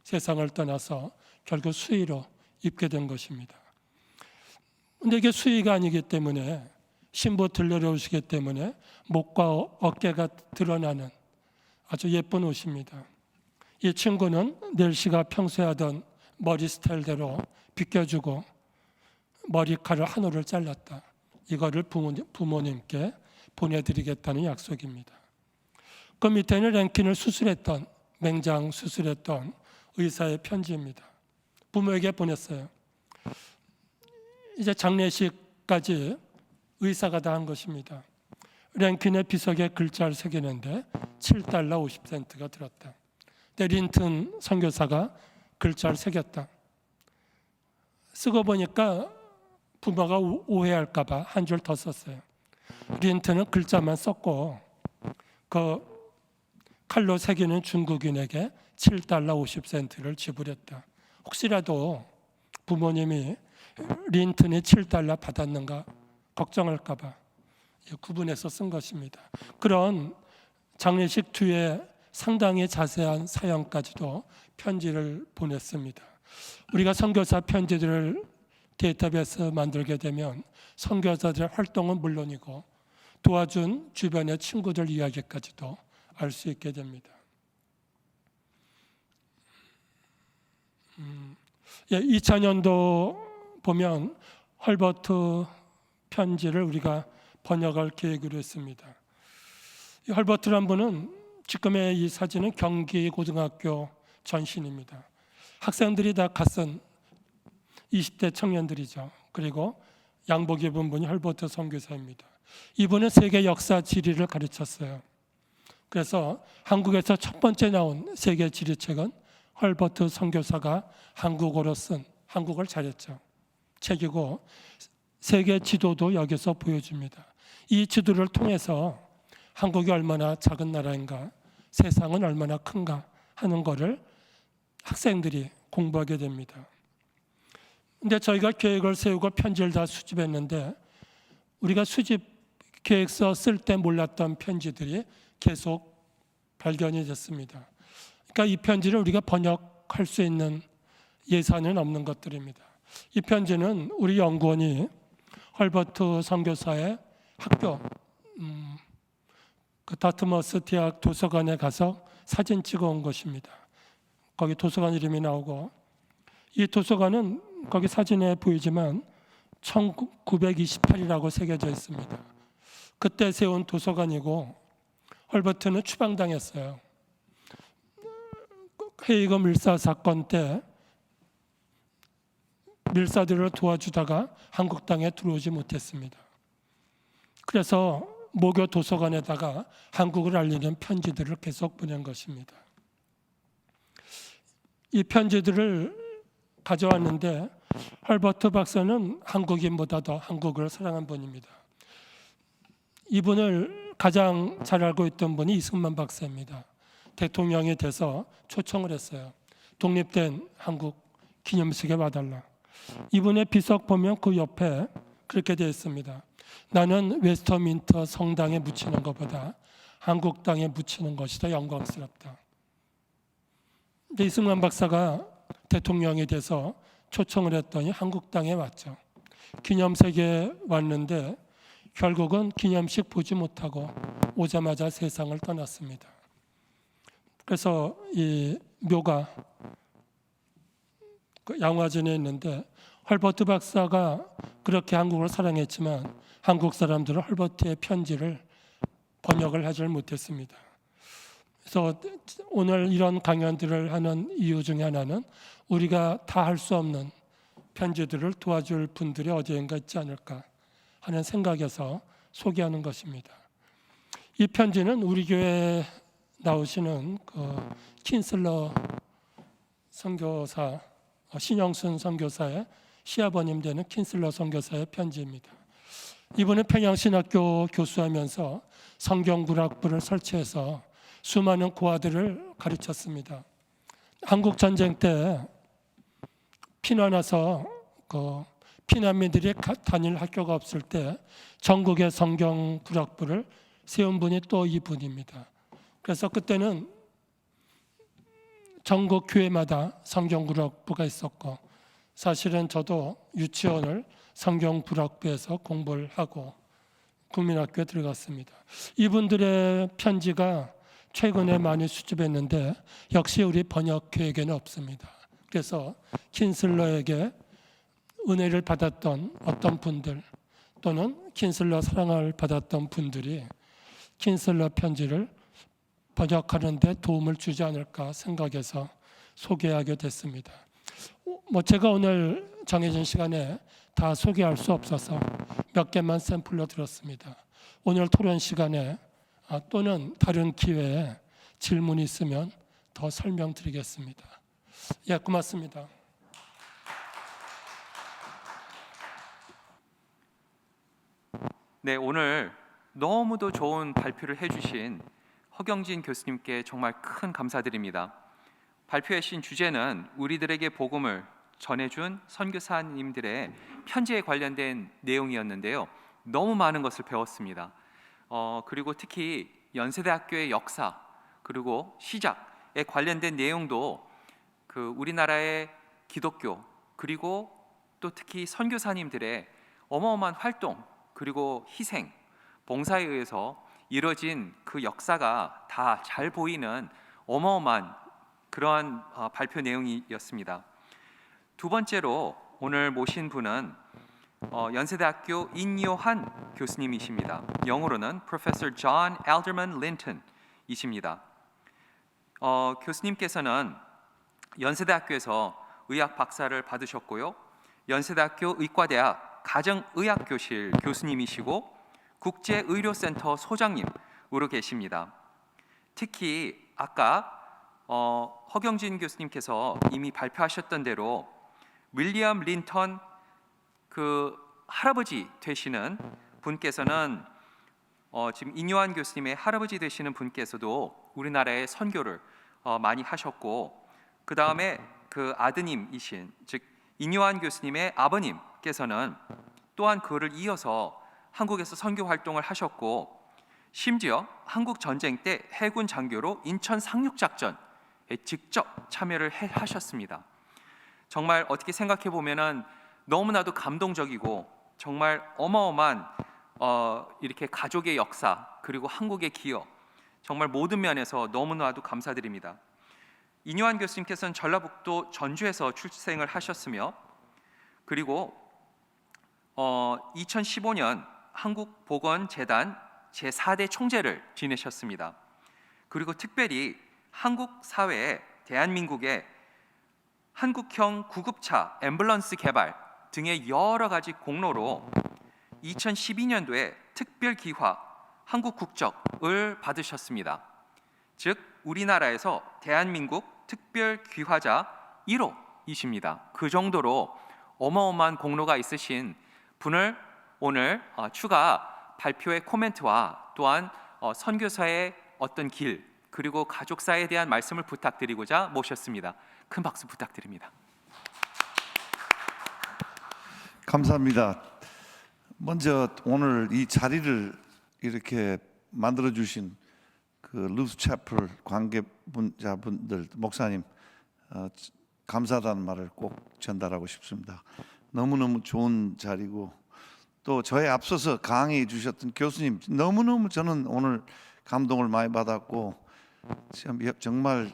세상을 떠나서 결국 수의로 입게 된 것입니다. 그런데 이게 수의가 아니기 때문에 신부 들러리 옷이기 때문에 목과 어깨가 드러나는 아주 예쁜 옷입니다. 이 친구는 넬시가 평소에 하던 머리 스타일대로 빗겨주고 머리카락 한 올을 잘랐다. 이거를 부모님께 보내드리겠다는 약속입니다. 그 밑에는 랭킨을 수술했던, 맹장 수술했던 의사의 편지입니다. 부모에게 보냈어요. 이제 장례식까지 의사가 다 한 것입니다. 랭킨의 비석에 글자를 새기는데 $7 50센트가 들었다. 근데 린튼 선교사가 글자를 새겼다. 쓰고 보니까 부모가 오해할까 봐 한 줄 더 썼어요. 린튼은 글자만 썼고 그 칼로 새기는 중국인에게 $7 50센트를 지불했다. 혹시라도 부모님이 린튼이 $7 받았는가 걱정할까 봐 구분해서 쓴 것입니다. 그런 장례식 뒤에 상당히 자세한 사연까지도 편지를 보냈습니다. 우리가 선교사 편지들을 데이터베이스 만들게 되면 선교사들의 활동은 물론이고 도와준 주변의 친구들 이야기까지도 알 수 있게 됩니다. 2000년도 보면 헐버트 편지를 우리가 번역할 계획으로 했습니다. 이 헐버트란 분은 지금의 이 사진은 경기고등학교 전신입니다. 학생들이 다 갓쓴 20대 청년들이죠. 그리고 양복 입은 분이 헐버트 선교사입니다. 이분은 세계 역사 지리를 가르쳤어요. 그래서 한국에서 첫 번째 나온 세계 지리책은 헐버트 선교사가 한국어로 쓴, 한국을 잘했죠, 책이고 세계 지도도 여기서 보여줍니다. 이 지도를 통해서 한국이 얼마나 작은 나라인가, 세상은 얼마나 큰가 하는 것을 학생들이 공부하게 됩니다. 근데 저희가 계획을 세우고 편지를 다 수집했는데 우리가 수집 계획서 쓸 때 몰랐던 편지들이 계속 발견이 됐습니다. 그러니까 이 편지를 우리가 번역할 수 있는 예산은 없는 것들입니다. 이 편지는 우리 연구원이 헐버트 선교사의 학교 그 다트머스 대학 도서관에 가서 사진 찍어 온 것입니다. 거기 도서관 이름이 나오고 이 도서관은 거기 사진에 보이지만 1928이라고 새겨져 있습니다. 그때 세운 도서관이고 헐버트는 추방당했어요. 헤이거 밀사 사건 때 밀사들을 도와주다가 한국 땅에 들어오지 못했습니다. 그래서 모교 도서관에다가 한국을 알리는 편지들을 계속 보낸 것입니다. 이 편지들을 가져왔는데 헐버트 박사는 한국인보다 더 한국을 사랑한 분입니다. 이분을 가장 잘 알고 있던 분이 이승만 박사입니다. 대통령이 돼서 초청을 했어요. 독립된 한국 기념식에 와달라. 이분의 비석 보면 그 옆에 그렇게 되어 있습니다. 나는 웨스터민터 성당에 묻히는 것보다 한국 땅에 묻히는 것이 더 영광스럽다. 근데 이승만 박사가 대통령이 돼서 초청을 했더니 한국 땅에 왔죠. 기념식에 왔는데 결국은 기념식 보지 못하고 오자마자 세상을 떠났습니다. 그래서 이 묘가 양화진에 있는데 헐버트 박사가 그렇게 한국을 사랑했지만 한국 사람들은 헐버트의 편지를 번역을 하지 못했습니다. 그래서 오늘 이런 강연들을 하는 이유 중에 하나는 우리가 다 할 수 없는 편지들을 도와줄 분들이 어디인가 있지 않을까 하는 생각에서 소개하는 것입니다. 이 편지는 우리 교회에 나오시는 그 킨슬러 선교사, 신영순 선교사의 시아버님 되는 킨슬러 선교사의 편지입니다. 이분은 평양신학교 교수하면서 성경구락부를 설치해서 수많은 고아들을 가르쳤습니다. 한국 전쟁 때 피난와서 피난민들이 다닐 학교가 없을 때 전국의 성경구락부를 세운 분이 또 이분입니다. 그래서 그때는 전국 교회마다 성경구락부가 있었고, 사실은 저도 유치원을 성경구락부에서 공부를 하고 국민학교에 들어갔습니다. 이분들의 편지가 최근에 많이 수집했는데 역시 우리 번역회에게는 없습니다. 그래서 킨슬러에게 은혜를 받았던 어떤 분들 또는 킨슬러 사랑을 받았던 분들이 킨슬러 편지를 번역하는 데 도움을 주지 않을까 생각해서 소개하게 됐습니다. 제가 오늘 정해진 시간에 다 소개할 수 없어서 몇 개만 샘플로 들었습니다. 오늘 토론 시간에 또는 다른 기회에 질문이 있으면 더 설명드리겠습니다. 예, 고맙습니다. 네, 오늘 너무도 좋은 발표를 해주신 허경진 교수님께 정말 큰 감사드립니다. 발표하신 주제는 우리들에게 복음을 전해준 선교사님들의 편지에 관련된 내용이었는데요. 너무 많은 것을 배웠습니다. 그리고 특히 연세대학교의 역사 그리고 시작에 관련된 내용도 우리나라의 기독교 그리고 또 특히 선교사님들의 어마어마한 활동 그리고 희생, 봉사에 의해서 이뤄진 그 역사가 다 잘 보이는 어마어마한 그러한 발표 내용이었습니다. 두 번째로 오늘 모신 분은 연세대학교 인요한 교수님이십니다. 영어로는 Professor John Alderman Linton이십니다. 교수님께서는 연세대학교에서 의학 박사를 받으셨고요. 연세대학교 의과대학 가정의학교실 교수님이시고 국제의료센터 소장님으로 계십니다. 특히 아까 허경진 교수님께서 이미 발표하셨던 대로 윌리엄 린턴 할아버지 되시는 분께서는 지금 인요한 교수님의 할아버지 되시는 분께서도 우리나라의 선교를 많이 하셨고, 그 다음에 그 아드님이신 즉 인요한 교수님의 아버님께서는 또한 그를 이어서 한국에서 선교 활동을 하셨고, 심지어 한국 전쟁 때 해군 장교로 인천 상륙작전에 직접 참여를 하셨습니다. 정말 어떻게 생각해 보면은 너무나도 감동적이고 정말 어마어마한 이렇게 가족의 역사 그리고 한국의 기여, 정말 모든 면에서 너무나도 감사드립니다. 인요한 교수님께서는 전라북도 전주에서 출생을 하셨으며, 그리고 2015년 한국보건재단 제4대 총재를 지내셨습니다. 그리고 특별히 한국 사회에 대한민국의 한국형 구급차 앰뷸런스 개발 등의 여러 가지 공로로 2012년도에 특별기화 한국 국적을 받으셨습니다. 즉 우리나라에서 대한민국 특별귀화자 1호이십니다. 그 정도로 어마어마한 공로가 있으신 분을 오늘 추가 발표의 코멘트와 또한 선교사의 어떤 길 그리고 가족사에 대한 말씀을 부탁드리고자 모셨습니다. 큰 박수 부탁드립니다. 감사합니다. 먼저 오늘 이 자리를 이렇게 만들어 주신 그 루스 채플 관계자분들, 목사님 감사하다는 말을 꼭 전달하고 싶습니다. 너무너무 좋은 자리고, 또 저에 앞서서 강의해 주셨던 교수님 너무너무 저는 오늘 감동을 많이 받았고, 정말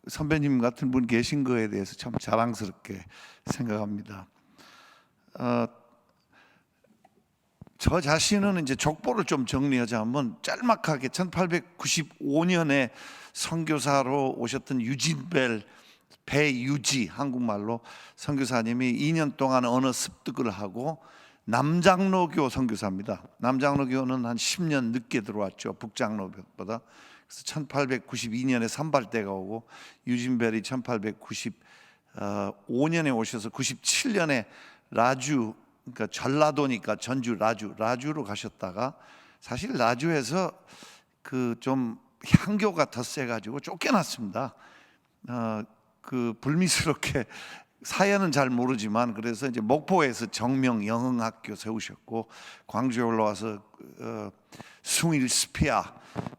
선배님 같은 분 계신 거에 대해서 참 자랑스럽게 생각합니다. 저 자신은 이제 족보를 좀 정리하자면 짤막하게 1895년에 선교사로 오셨던 유진벨 배유지, 한국말로 선교사님이 2년 동안 언어 습득을 하고 남장로교 선교사입니다. 남장로교는 한 10년 늦게 들어왔죠, 북장로교보다. 그래서 1892년에 선발대가 오고 유진벨이 1895년에 오셔서 97년에 라주, 그러니까 전라도니까 전주 라주로 가셨다가 사실 라주에서 그 좀 향교가 더 세가지고 쫓겨났습니다. 그 불미스럽게 사연은 잘 모르지만 그래서 이제 목포에서 정명 영흥학교 세우셨고 광주에 올라와서 숭일 스피아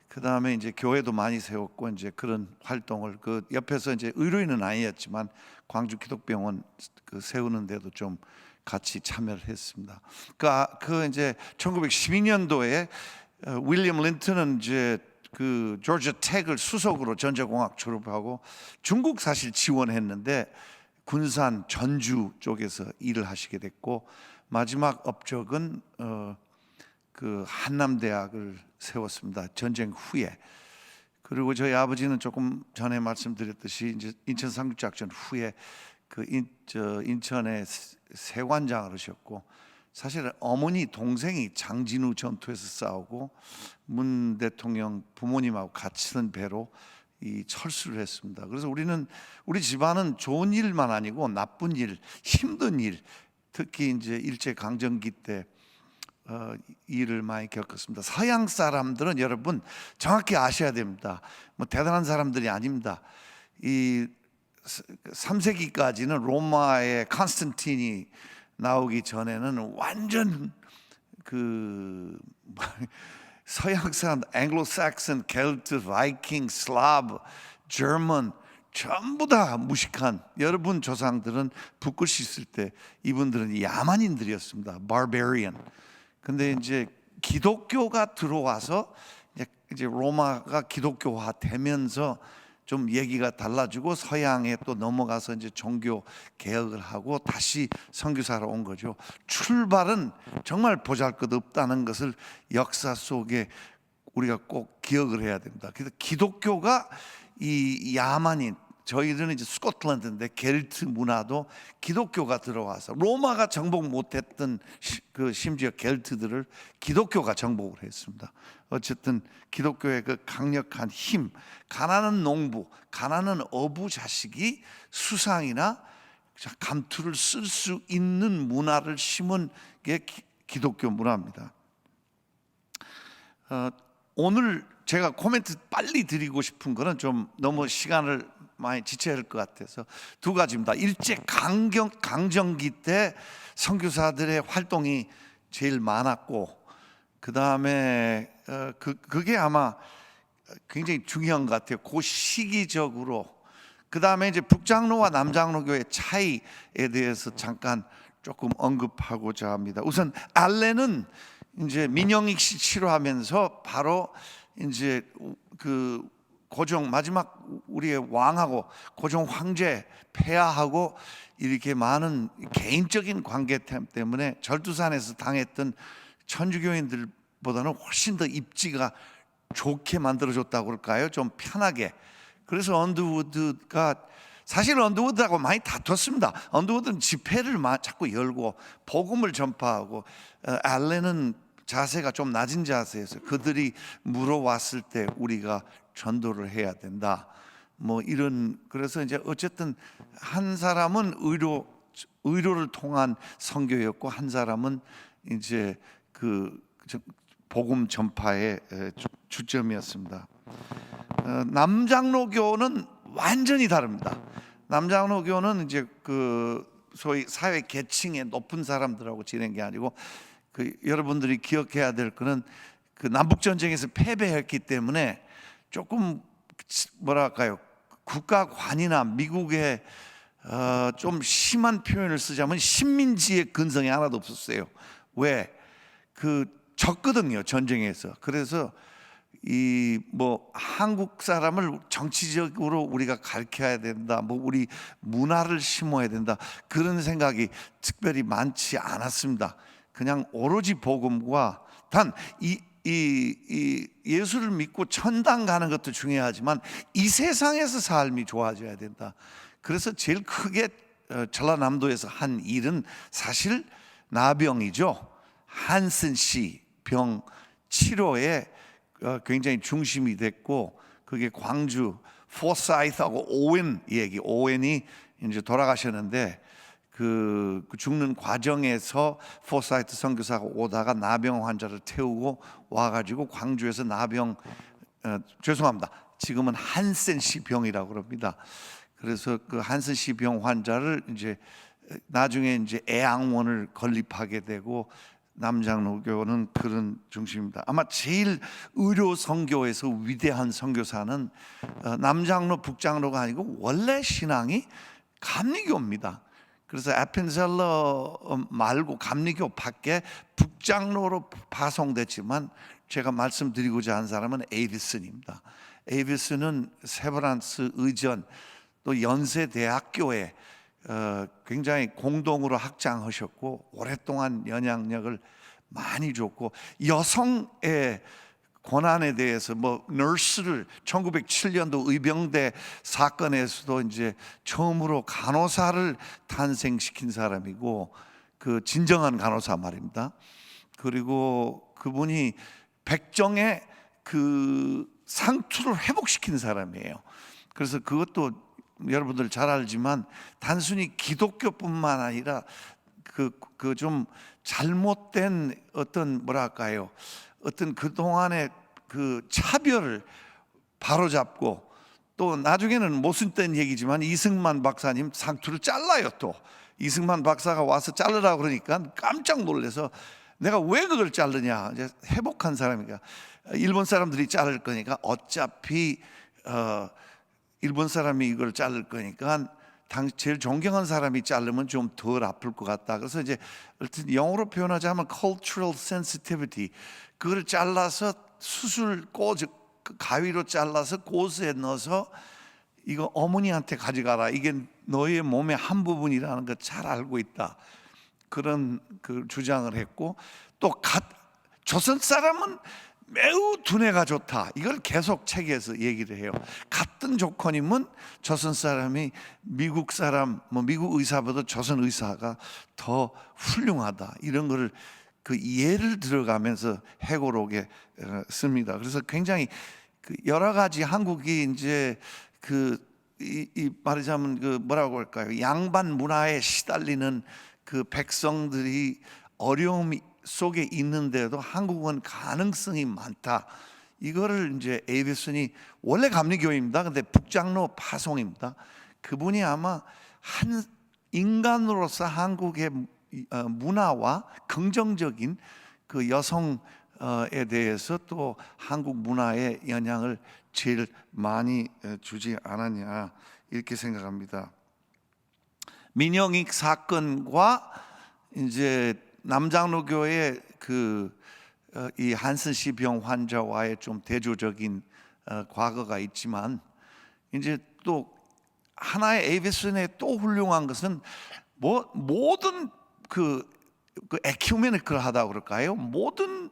그 다음에 이제 교회도 많이 세웠고 이제 그런 활동을 그 옆에서 이제 의료인은 아니었지만 광주 기독병원 그 세우는데도 좀 같이 참여를 했습니다. 그 이제 1912년도에 윌리엄 린턴은 이제 그 조지아 텍을 수석으로 전자공학 졸업하고 중국 사실 지원했는데 군산 전주 쪽에서 일을 하시게 됐고 마지막 업적은 그 한남대학을 세웠습니다. 전쟁 후에. 그리고 저희 아버지는 조금 전에 말씀드렸듯이 이제 인천 상륙작전 후에 그 인천에 세관장을 하셨고 사실 어머니 동생이 장진우 전투에서 싸우고 문 대통령 부모님하고 같은 배로 이 철수를 했습니다. 그래서 우리 집안은 좋은 일만 아니고 나쁜 일, 힘든 일, 특히 이제 일제 강점기 때 일을 많이 겪었습니다. 서양 사람들은 여러분 정확히 아셔야 됩니다. 뭐 대단한 사람들이 아닙니다. 이 3세기까지는 로마의 컨스탄틴이 나오기 전에는 완전 그 서양 사람, 앵글로삭슨, 켈트, 바이킹, 슬라브, 저먼 전부 다 무식한 여러분 조상들은 붓글 씻을 때 이분들은 야만인들이었습니다. barbarian. 근데 이제 기독교가 들어와서 이제 로마가 기독교화 되면서 좀 얘기가 달라지고 서양에 또 넘어가서 이제 종교 개혁을 하고 다시 선교사로 온 거죠. 출발은 정말 보잘것없다는 것을 역사 속에 우리가 꼭 기억을 해야 됩니다. 그래서 기독교가 이 야만인 저희들은 이제 스코틀랜드인데 겔트 문화도 기독교가 들어와서 로마가 정복 못했던 그 심지어 겔트들을 기독교가 정복을 했습니다. 어쨌든 기독교의 그 강력한 힘, 가난한 농부, 가난한 어부 자식이 수상이나 감투를 쓸 수 있는 문화를 심은 게 기독교 문화입니다. 오늘 제가 코멘트 빨리 드리고 싶은 거는 좀 너무 시간을 많이 지체할 것 같아서 두 가지입니다. 일제 강점기 때 선교사들의 활동이 제일 많았고 그 다음에 그게 아마 굉장히 중요한 것 같아요. 그 시기적으로 그 다음에 이제 북장로와 남장로교의 차이에 대해서 잠깐 조금 언급하고자 합니다. 우선 알렌은 이제 민영익 씨 치료하면서 바로 이제 그 고종 마지막 우리의 왕하고 고종 황제 폐하하고 이렇게 많은 개인적인 관계 때문에 절두산에서 당했던 천주교인들보다는 훨씬 더 입지가 좋게 만들어줬다고 그럴까요? 좀 편하게. 그래서 언더우드가 사실 언더우드하고 많이 다퉜습니다. 언더우드는 집회를 자꾸 열고 복음을 전파하고 알렌은 자세가 좀 낮은 자세에서 그들이 물어왔을 때 우리가 전도를 해야 된다. 뭐 이런 그래서 이제 어쨌든 한 사람은 의료를 통한 선교였고 한 사람은 이제 그 복음 전파의 주점이었습니다. 남장로교는 완전히 다릅니다. 남장로교는 이제 그 소위 사회 계층의 높은 사람들하고 지낸 게 아니고 그 여러분들이 기억해야 될 거는 그 남북 전쟁에서 패배했기 때문에 조금 뭐랄까요 국가관이나 미국의 좀 심한 표현을 쓰자면 식민지의 근성이 하나도 없었어요. 왜? 그 졌거든요 전쟁에서. 그래서 이 뭐 한국 사람을 정치적으로 우리가 가르쳐야 된다, 뭐 우리 문화를 심어야 된다 그런 생각이 특별히 많지 않았습니다. 그냥 오로지 복음과 단 이 예수를 믿고 천당 가는 것도 중요하지만 이 세상에서 삶이 좋아져야 된다. 그래서 제일 크게 전라남도에서 한 일은 사실 나병이죠. 한슨 씨 병 치료에 굉장히 중심이 됐고 그게 광주 포사이트하고 오웬 얘기. 오웬이 이제 돌아가셨는데 그 죽는 과정에서 포사이트 선교사가 오다가 나병 환자를 태우고 와가지고 광주에서 죄송합니다. 지금은 한센시 병이라고 그럽니다. 그래서 그 한센시 병 환자를 이제 나중에 이제 애양원을 건립하게 되고 남장로교는 그런 중심입니다. 아마 제일 의료 선교에서 위대한 선교사는 남장로, 북장로가 아니고 원래 신앙이 감리교입니다. 그래서 에펜젤러 말고 감리교 밖에 북장로로 파송됐지만 제가 말씀드리고자 한 사람은 에이비슨입니다. 에이비슨은 세브란스 의전 또 연세대학교에 굉장히 공동으로 학장하셨고 오랫동안 영향력을 많이 줬고 여성의 고난에 대해서 뭐 너스를 1907년도 의병대 사건에서도 이제 처음으로 간호사를 탄생시킨 사람이고 그 진정한 간호사 말입니다. 그리고 그분이 백정의 그 상투를 회복시킨 사람이에요. 그래서 그것도 여러분들 잘 알지만 단순히 기독교뿐만 아니라 그 좀 잘못된 어떤 뭐랄까요? 어떤 그동안의 그 차별을 바로잡고 또 나중에는 못 쓴 얘기지만 이승만 박사님 상투를 잘라요. 또 이승만 박사가 와서 자르라 그러니까 깜짝 놀라서 내가 왜 그걸 자르냐. 이제 회복한 사람이니까 일본 사람들이 자를 거니까 어차피 일본 사람이 이걸 자를 거니까 제일 존경한 사람이 자르면 좀 덜 아플 것 같다. 그래서 이제 영어로 표현하자면 cultural sensitivity, 그걸 잘라서 가위로 잘라서 고스에 넣어서 이거 어머니한테 가져가라. 이게 너의 몸의 한 부분이라는 걸 잘 알고 있다. 그런 그 주장을 했고 또 조선 사람은 매우 두뇌가 좋다. 이걸 계속 책에서 얘기를 해요. 같은 조건이면 조선 사람이 미국 사람, 미국 의사보다 조선 의사가 더 훌륭하다. 이런 거를 그 예를 들어가면서 해고록에 씁니다. 그래서 굉장히 그 여러 가지 한국이 이제 이 말하자면 그 뭐라고 할까요? 양반 문화에 시달리는 그 백성들이 어려움 속에 있는데도 한국은 가능성이 많다. 이거를 이제 에이비슨이 원래 감리교입니다. 근데 북장로 파송입니다. 그분이 아마 한 인간으로서 한국의 문화와 긍정적인 그 여성에 대해서 또 한국 문화에 영향을 제일 많이 주지 않았냐 이렇게 생각합니다. 민영익 사건과 이제 남장로교의 이 한센시 병 환자와의 좀 대조적인 과거가 있지만 이제 또 하나의 에이비슨의 또 훌륭한 것은 모든 그 에큐메니컬하다고 그럴까요? 모든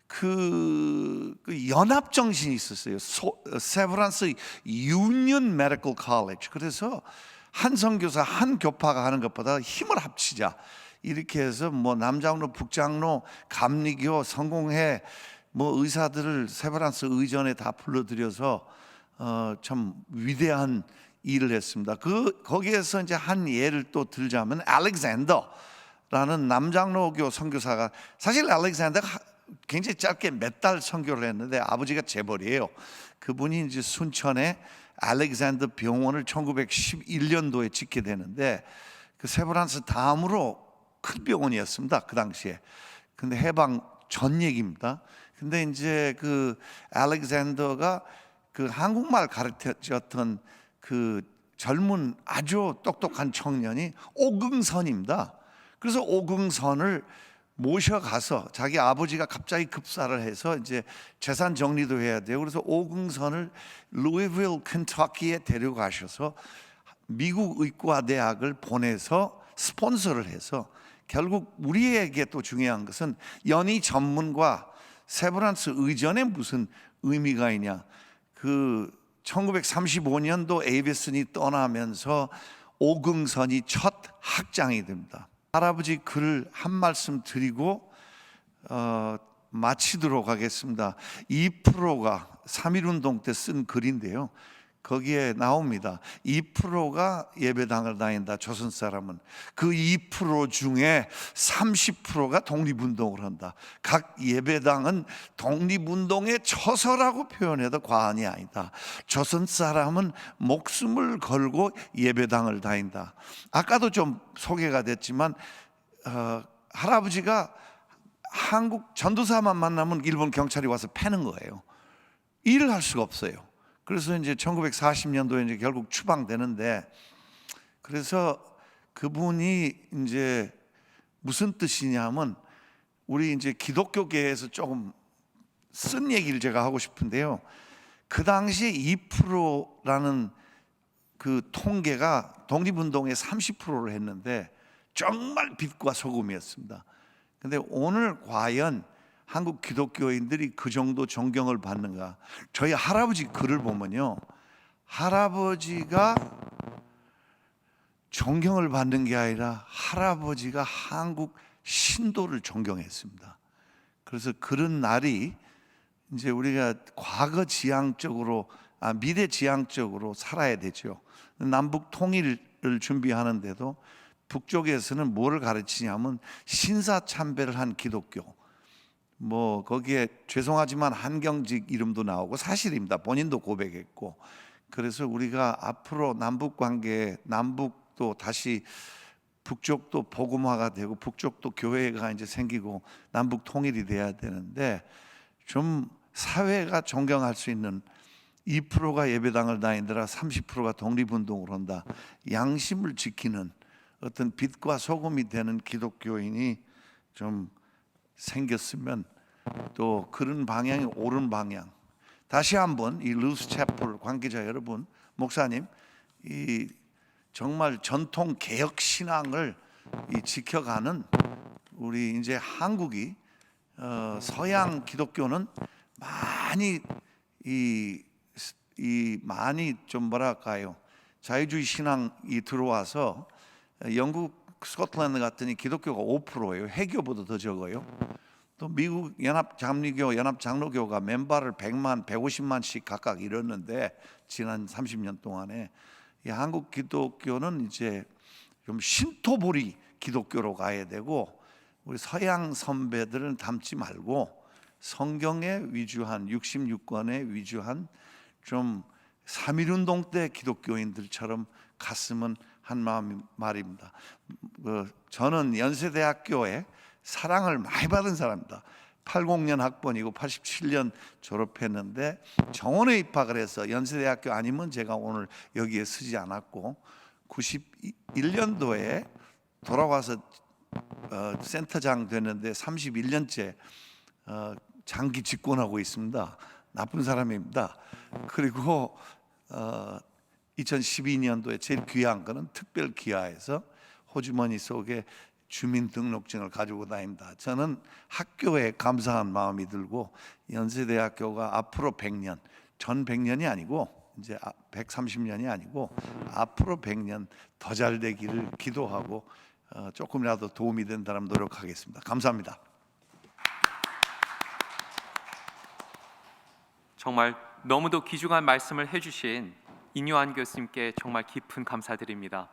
그 연합 정신이 있었어요. 세브란스 유니언 메디컬 컬리지. 그래서 한 선교사 한 교파가 하는 것보다 힘을 합치자. 이렇게 해서 남장로, 북장로, 감리교, 성공회 의사들을 세브란스 의전에 다 불러들여서 참 위대한 일을 했습니다. 거기에서 이제 한 예를 또 들자면 알렉산더라는 남장로교 선교사가 사실 알렉산더가 굉장히 짧게 몇 달 선교를 했는데 아버지가 재벌이에요. 그분이 이제 순천에 알렉산더 병원을 1911년도에 짓게 되는데 그 세브란스 다음으로 큰 병원이었습니다. 그 당시에. 근데 해방 전 얘기입니다. 근데 이제 그 알렉산더가 그 한국말 가르쳤던 그 젊은 아주 똑똑한 청년이 오긍선입니다. 그래서 오긍선을 모셔가서 자기 아버지가 갑자기 급사를 해서 이제 재산 정리도 해야 돼요. 그래서 오긍선을 루이빌 켄터키에 데려가셔서 미국 의과대학을 보내서 스폰서를 해서 결국 우리에게 또 중요한 것은 연희 전문과 세브란스 의전에 무슨 의미가 있냐. 그 1935년도 에이비슨이 떠나면서 오긍선이 첫 학장이 됩니다. 할아버지 글 한 말씀 드리고 마치도록 하겠습니다. 2%가 3.1운동 때 쓴 글인데요. 거기에 나옵니다. 2%가 예배당을 다닌다. 조선 사람은 그 2% 중에 30%가 독립운동을 한다. 각 예배당은 독립운동의 처소라고 표현해도 과언이 아니다. 조선 사람은 목숨을 걸고 예배당을 다닌다. 아까도 좀 소개가 됐지만 할아버지가 한국 전도사만 만나면 일본 경찰이 와서 패는 거예요. 일을 할 수가 없어요. 그래서 이제 1940년도에 이제 결국 추방되는데, 그래서 그분이 이제 무슨 뜻이냐면, 우리 이제 기독교계에서 조금 쓴 얘기를 제가 하고 싶은데요. 그 당시에 2%라는 그 통계가 독립운동의 30%를 했는데 정말 빛과 소금이었습니다. 근데 오늘 과연 한국 기독교인들이 그 정도 존경을 받는가? 저희 할아버지 글을 보면요, 할아버지가 존경을 받는 게 아니라 할아버지가 한국 신도를 존경했습니다. 그래서 그런 날이 이제 우리가 과거 지향적으로 미래 지향적으로 살아야 되죠. 남북 통일을 준비하는데도 북쪽에서는 뭐를 가르치냐면 신사참배를 한 기독교, 뭐 거기에 죄송하지만 한경직 이름도 나오고 사실입니다. 본인도 고백했고. 그래서 우리가 앞으로 남북 관계, 남북도 다시 북쪽도 복음화가 되고 북쪽도 교회가 이제 생기고 남북 통일이 돼야 되는데, 좀 사회가 존경할 수 있는 2%가 예배당을 다니더라, 30%가 독립운동을 한다, 양심을 지키는 어떤 빛과 소금이 되는 기독교인이 좀 생겼으면, 또 그런 방향이 옳은 방향. 다시 한번 이 루스 채플 관계자 여러분, 목사님, 이 정말 전통 개혁 신앙을 지켜가는 우리 이제 한국이 서양 기독교는 많이 많이 좀 뭐랄까요, 자유주의 신앙이 들어와서 영국 스코틀랜드 같더니 기독교가 5%예요. 해교보다 더 적어요. 또 미국 연합장로교, 연합장로교가 멤버를 100만, 150만씩 각각 잃었는데 지난 30년 동안에, 이 한국 기독교는 이제 좀 신토부리 기독교로 가야 되고, 우리 서양 선배들은 닮지 말고 성경에 위주한, 66권에 위주한 좀 3.1운동 때 기독교인들처럼 갔으면 한 말입니다. 저는 연세대학교에 사랑을 많이 받은 사람입니다. 80년 학번이고 87년 졸업했는데 정원에 입학을 해서 연세대학교 아니면 제가 오늘 여기에 서지 않았고, 91년도에 돌아와서 센터장 됐는데 31년째 장기 집권하고 있습니다. 나쁜 사람입니다. 그리고 2012년도에 제일 귀한 거는 특별 기아에서 호주머니 속에 주민등록증을 가지고 다닙니다. 저는 학교에 감사한 마음이 들고, 연세대학교가 앞으로 100년, 전 100년이 아니고 이제 130년이 아니고 앞으로 100년 더 잘 되기를 기도하고 조금이라도 도움이 된다면 노력하겠습니다. 감사합니다. 정말 너무도 귀중한 말씀을 해주신 인요한 교수님께 정말 깊은 감사드립니다.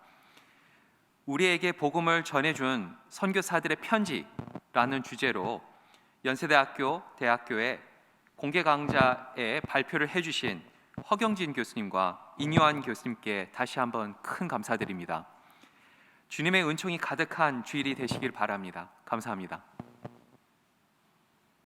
우리에게 복음을 전해준 선교사들의 편지라는 주제로 연세대학교 대학교의 공개 강좌에 발표를 해주신 허경진 교수님과 인요한 교수님께 다시 한번 큰 감사드립니다. 주님의 은총이 가득한 주일이 되시길 바랍니다. 감사합니다.